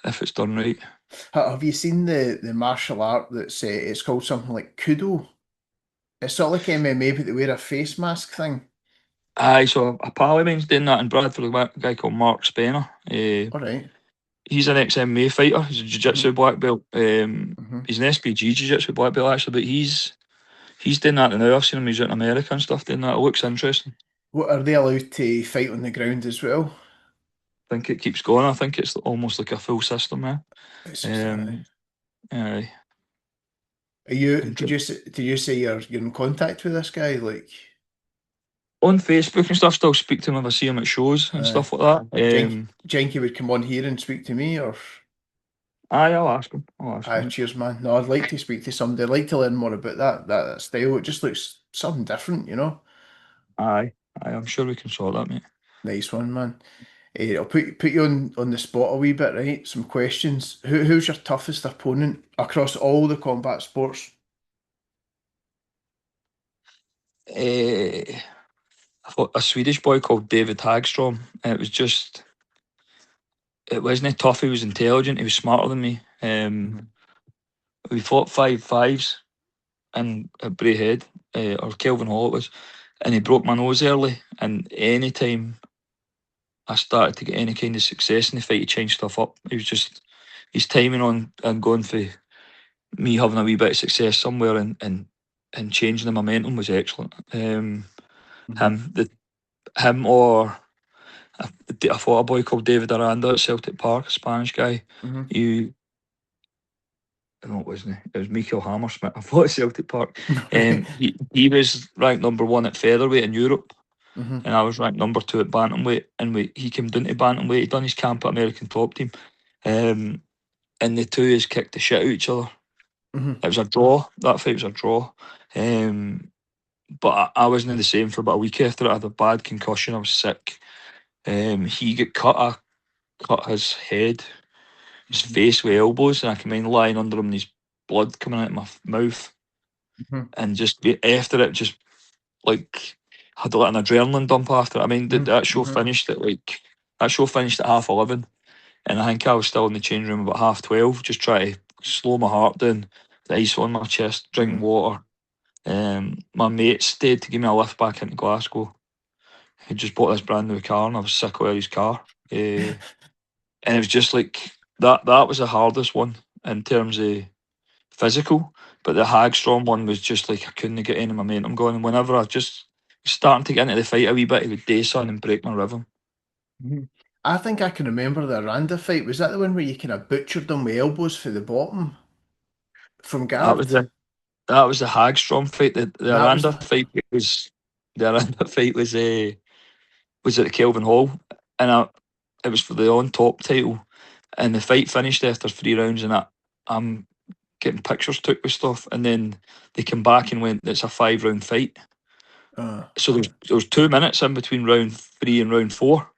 if it's done right. Have you seen the martial art that's it's called something like Kudo? It's sort of like MMA, but they wear a face mask thing. Aye, so a pal of mine's doing that in Bradford, a guy called Mark Ewen. All right. He's an ex-MMA fighter. He's a jiu-jitsu black belt. He's an SPG jiu-jitsu black belt actually, but he's doing that now. I've seen him, he's out in America and stuff doing that. It looks interesting. What, are they allowed to fight on the ground as well? I think it keeps going. I think it's almost like a full system there. Aye. Are you? Did you say you're in contact with this guy? Like on Facebook and stuff, still speak to him if I see him at shows and stuff like that. Jenky would come on here and speak to me, or? Aye, I'll ask him. Cheers, man. No, I'd like to speak to somebody. I'd like to learn more about that style. It just looks something different, you know? Aye, I'm sure we can sort that, mate. Nice one, man. I'll put you on the spot a wee bit, right? Some questions. Who's your toughest opponent across all the combat sports? I fought a Swedish boy called David Hagstrom. It wasn't tough, he was intelligent, he was smarter than me. We fought 5-5s in at Braehead, or Kelvin Hall it was, and he broke my nose early. And any time I started to get any kind of success in the fight, he changed stuff up. He was just his timing on and going for me having a wee bit of success somewhere and changing the momentum was excellent. Him or I fought a boy called David Aranda at Celtic Park, a Spanish guy. You no, it wasn't. It was Michael Hammersmith. I fought at Celtic Park. He was ranked number 1 at featherweight in Europe, and I was ranked number 2 at bantamweight. And he came down to bantamweight. He done his camp at American Top Team, and the two has kicked the shit out of each other. It was a draw. That fight was a draw. But I wasn't the same for about a week after it. I had a bad concussion. I was sick. He got cut. I cut his head, his face with elbows, and I came in lying under him, and his blood coming out of my mouth. And just after it, just like had like an adrenaline dump after it. I mean, that show finished at that show finished at 11:30, and I think I was still in the change room about 12:30, just trying to slow my heart down, the ice on my chest, drinking water. My mate stayed to give me a lift back into Glasgow. He just bought this brand new car, and I was sick of his car. And it was just like that was the hardest one in terms of physical, but the Hagstrom one was just like I couldn't get any momentum going, and whenever I just starting to get into the fight a wee bit, he would DAZN and break my rhythm. I think I can remember the Aranda fight. Was that the one where you kind of butchered them with elbows for the bottom from guard? That was the Hagstrom fight. The That was Aranda fight was at the Kelvin Hall, and it was for the on top title, and the fight finished after 3 rounds, and I'm getting pictures took with stuff, and then they came back and went, it's a 5-round fight. So there was 2 minutes in between round 3 and round 4.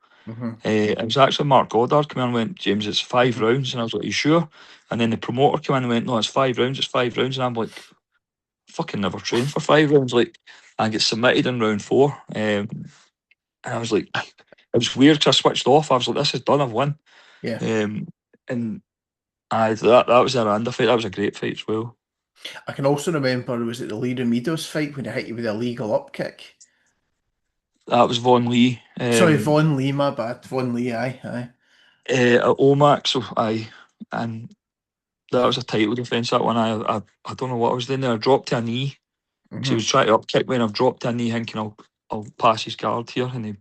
It was actually Mark Goddard came in and went, James, it's 5 rounds, and I was like, are you sure? And then the promoter came in and went, no, it's 5 rounds, it's 5 rounds, and I'm like, fucking never trained for 5 rounds. Like, I get submitted in round 4, and I was like, it was weird because I switched off. I was like, this is done, I've won. And that was a Aranda fight. That was a great fight as well. I can also remember, was it the Lee Ramidos fight when he hit you with a legal up kick? That was Von Lee. Sorry, Von Lee, my bad. Von Lee, aye. At Omac, so aye. And that was a title defence, that one. I don't know what I was doing there. I dropped to a knee. Because he was trying to up kick me, and I've dropped to a knee thinking I'll pass his guard here, and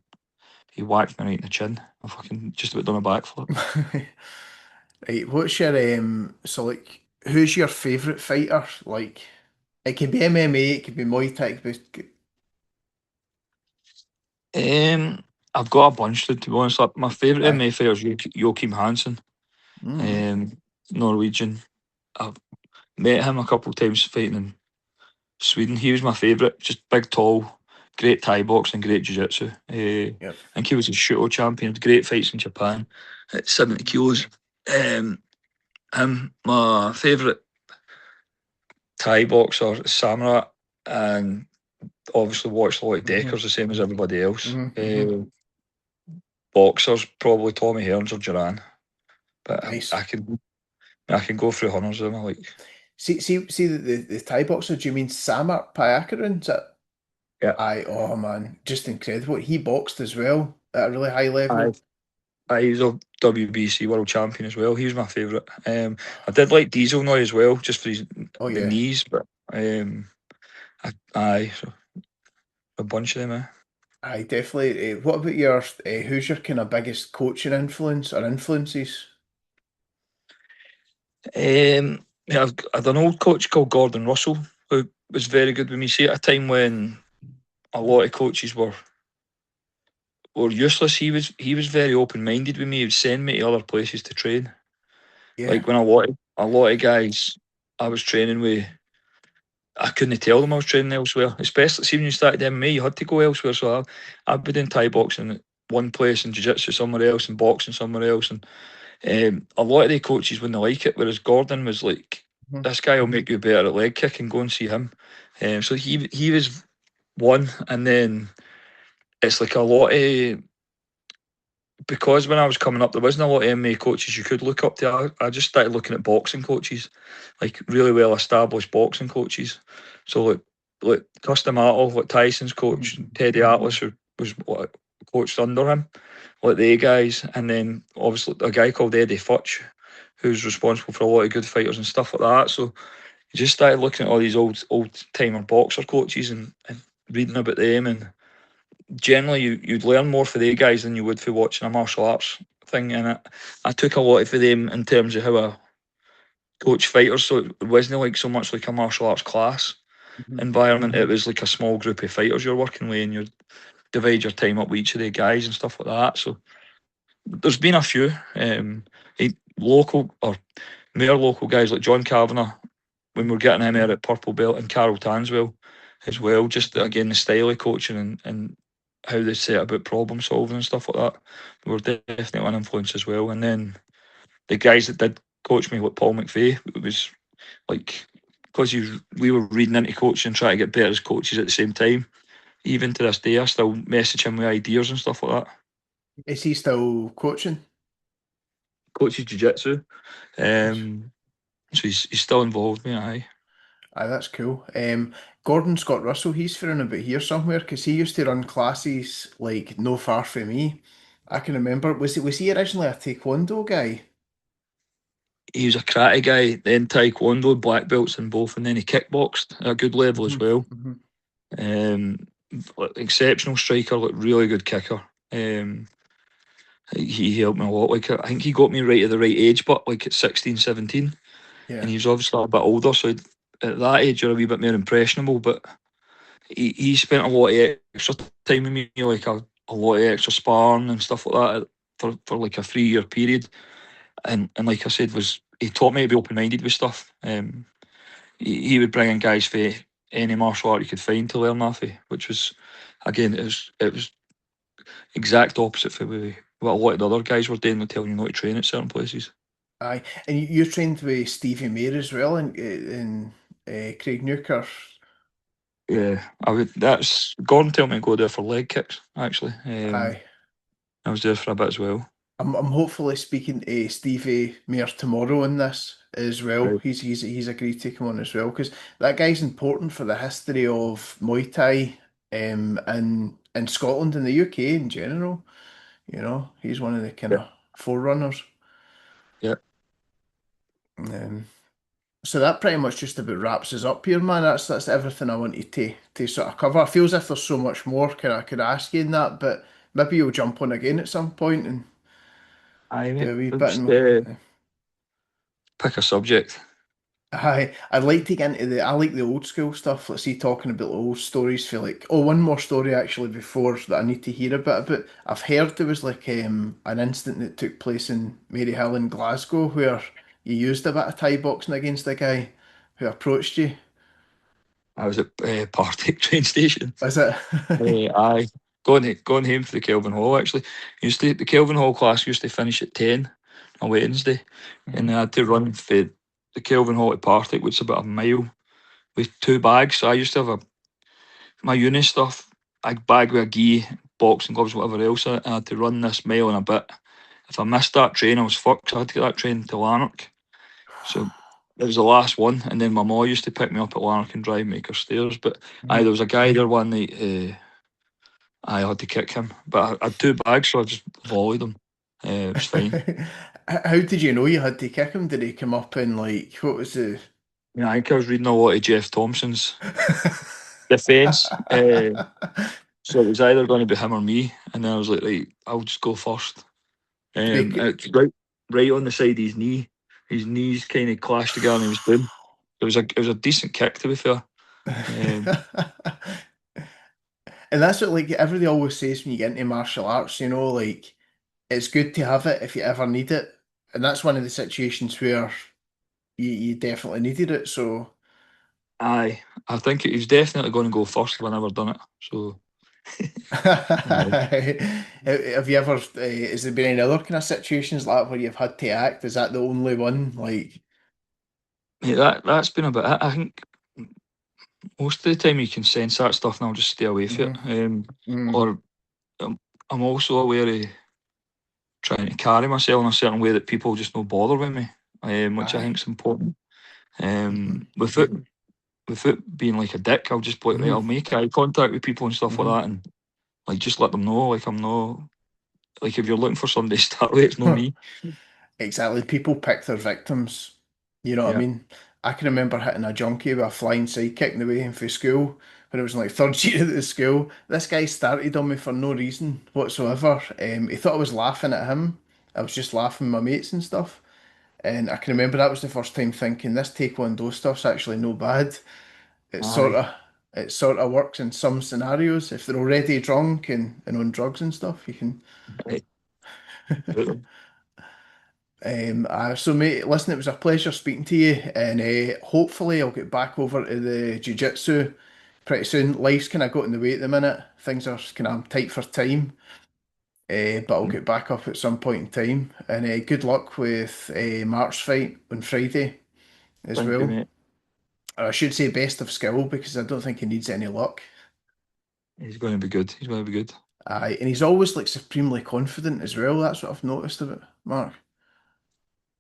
he whacked me right in the chin. I fucking just about done a backflip. Right, what's your so like who's your favourite fighter? Like it could be MMA, it could be Muay Thai, it could be... I've got a bunch to be honest. Like, my favourite MMA fighter is Joachim Hansen. Norwegian. I've met him a couple of times fighting in Sweden. He was my favourite. Just big, tall, great Thai boxing, great jiu-jitsu. I think he was a Shuto champion. Great fights in Japan at 70 kilos. My favourite Thai boxer is Samurai, and obviously watched a lot of Deckers, the same as everybody else. Boxers, probably Tommy Hearns or Duran. But nice. I can go through hundreds of them. I like. See the Thai boxer. Do you mean Samar Payakaran? Is that? Yeah. Aye. Oh man, just incredible. He boxed as well at a really high level. He's a WBC world champion as well. He was my favourite. I did like Diesel now as well, just for his the knees. But so a bunch of them. Aye, definitely. What about your? Who's your kind of biggest coaching influence or influences? I've had an old coach called Gordon Russell who was very good with me. See, at a time when a lot of coaches were useless, he was very open minded with me. He would send me to other places to train. Like when a lot of guys I was training with, I couldn't tell them I was training elsewhere. Especially see when you started MMA, you had to go elsewhere. So I've been doing Thai boxing at one place and jiu-jitsu somewhere else and boxing somewhere else, and a lot of the coaches wouldn't like it, whereas Gordon was like, this guy will make you better at leg kick, and go and see him. So he was one, and then it's like a lot of because when I was coming up, there wasn't a lot of MMA coaches you could look up to. I just started looking at boxing coaches, like really well established boxing coaches. So like Custom Attle, like Tyson's coach, Teddy Atlas, who was what, coached under him, like they guys, and then obviously a guy called Eddie Futch, who's responsible for a lot of good fighters and stuff like that. So you just started looking at all these old timer boxer coaches and reading about them, and generally you'd learn more for the guys than you would for watching a martial arts thing. And I took a lot for them in terms of how I coach fighters. So it wasn't like so much like a martial arts class environment. It was like a small group of fighters you're working with, and you divide your time up with each of the guys and stuff like that. So there's been a few local or more local guys like John Kavanagh when we're getting him out at purple belt, and Carol Tanswell as well. Just again the style of coaching and how they set about problem solving and stuff like that were definitely an influence as well. And then the guys that did coach me, like Paul McVeigh, it was like because we were reading into coaching and trying to get better as coaches at the same time. Even to this day, I still message him with ideas and stuff like that. Is he still coaching? Coaches jiu-jitsu. So he's still involved with me, aye. Aye, that's cool. Gordon Scott Russell, he's feeling about here somewhere because he used to run classes like no far from me. I can remember. Was he originally a taekwondo guy? He was a karate guy, then taekwondo, black belts in both, and then he kickboxed at a good level as well. Exceptional striker, like really good kicker. He helped me a lot. Like I think he got me right at the right age, but like at 16, 17. Yeah. And he was obviously a bit older, so at that age you're a wee bit more impressionable. But he spent a lot of extra time with me, like a lot of extra sparring and stuff like that for like a 3-year period. And like I said, he taught me to be open minded with stuff. He would bring in guys for any martial art you could find to learn off of, which was again it was exact opposite for what a lot of the other guys were doing, with telling you not to train at certain places. Aye, and you trained with Stevie Mayer as well in Craig Newkirk. Yeah, that's Gordon told me to go there for leg kicks. Actually, Aye. I was there for a bit as well. I'm hopefully speaking to Stevie Mayer tomorrow on this as well. Right. He's agreed to come on as well because that guy's important for the history of Muay Thai in Scotland and the UK in general. You know, he's one of the kind Yeah. of forerunners. Yeah. So that pretty much just about wraps us up here, man. That's everything I wanted to sort of cover. I feel as if there's so much more I could ask you in that, but maybe you'll jump on again at some point and I do mean, a wee bit. just pick a subject. I'd like to get into I like the old school stuff. Let's see, talking about old stories. Feel like, oh, one more story actually before that I need to hear a bit about. I've heard there was like an incident that took place in Maryhill in Glasgow where you used a bit of Thai boxing against a guy who approached you. I was at Partick train station. Is it? I going home for the Kelvin Hall. Actually, the Kelvin Hall class used to finish at 10 on Wednesday, and I had to run for the Kelvin Hall to Partick, which is about a mile, with 2 bags. So I used to have my uni stuff, a bag with a gi, boxing gloves, whatever else. I had to run this mile and a bit. If I missed that train, I was fucked. So I had to get that train to Lanark. So it was the last one, and then my mum used to pick me up at Lanark and drive me stairs. But there was a guy there one night. I had to kick him, but I had 2 bags, so I just volleyed him. It was fine. How did you know you had to kick him? Did he come up and like what was the? Yeah, I think I was reading a lot of Jeff Thompson's defence. So it was either going to be him or me, and then I was like, right, I'll just go first. It's right on the side of his knee. His knees kind of clashed together, and he was boom. It was a decent kick, to be fair. And that's what like everybody always says when you get into martial arts, you know, like it's good to have it if you ever need it. And that's one of the situations where you definitely needed it. So Aye, I think he was definitely going to go first if I never done it. So have you ever has there been any other kind of situations like that where you've had to act? Is that the only one? Like yeah, that's been a bit. I think most of the time you can sense that stuff, and I'll just stay away from it. mm, Or I'm also aware of trying to carry myself in a certain way that people just no bother with me, which I think is important. Without being like a dick, I'll just right, I'll make eye contact with people and stuff like that, and like just let them know like I'm not like if you're looking for somebody to start with, it's not me. Exactly. People pick their victims. You know what I mean? I can remember hitting a junkie with a flying sidekick in the way in for school when I was in like third year at the school. This guy started on me for no reason whatsoever. He thought I was laughing at him. I was just laughing with my mates and stuff. And I can remember that was the first time thinking this Taekwondo stuff's actually no bad. It sort Aye. of it sort of works in some scenarios. If they're already drunk and on drugs and stuff, you can. Right. Absolutely. So mate, listen, it was a pleasure speaking to you, and hopefully I'll get back over to the jiu-jitsu pretty soon. Life's kind of got in the way at the minute. Things are kind of tight for time, but I'll get back up at some point in time. And good luck with Mark's fight on Friday as Thank you, well. mate. I should say best of skill because I don't think he needs any luck. He's going to be good. He's going to be good. Aye, and he's always like supremely confident as well. That's what I've noticed about Mark.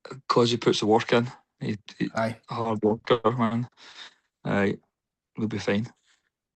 Because he puts the work in. He Aye. a hard worker, man. We'll be fine.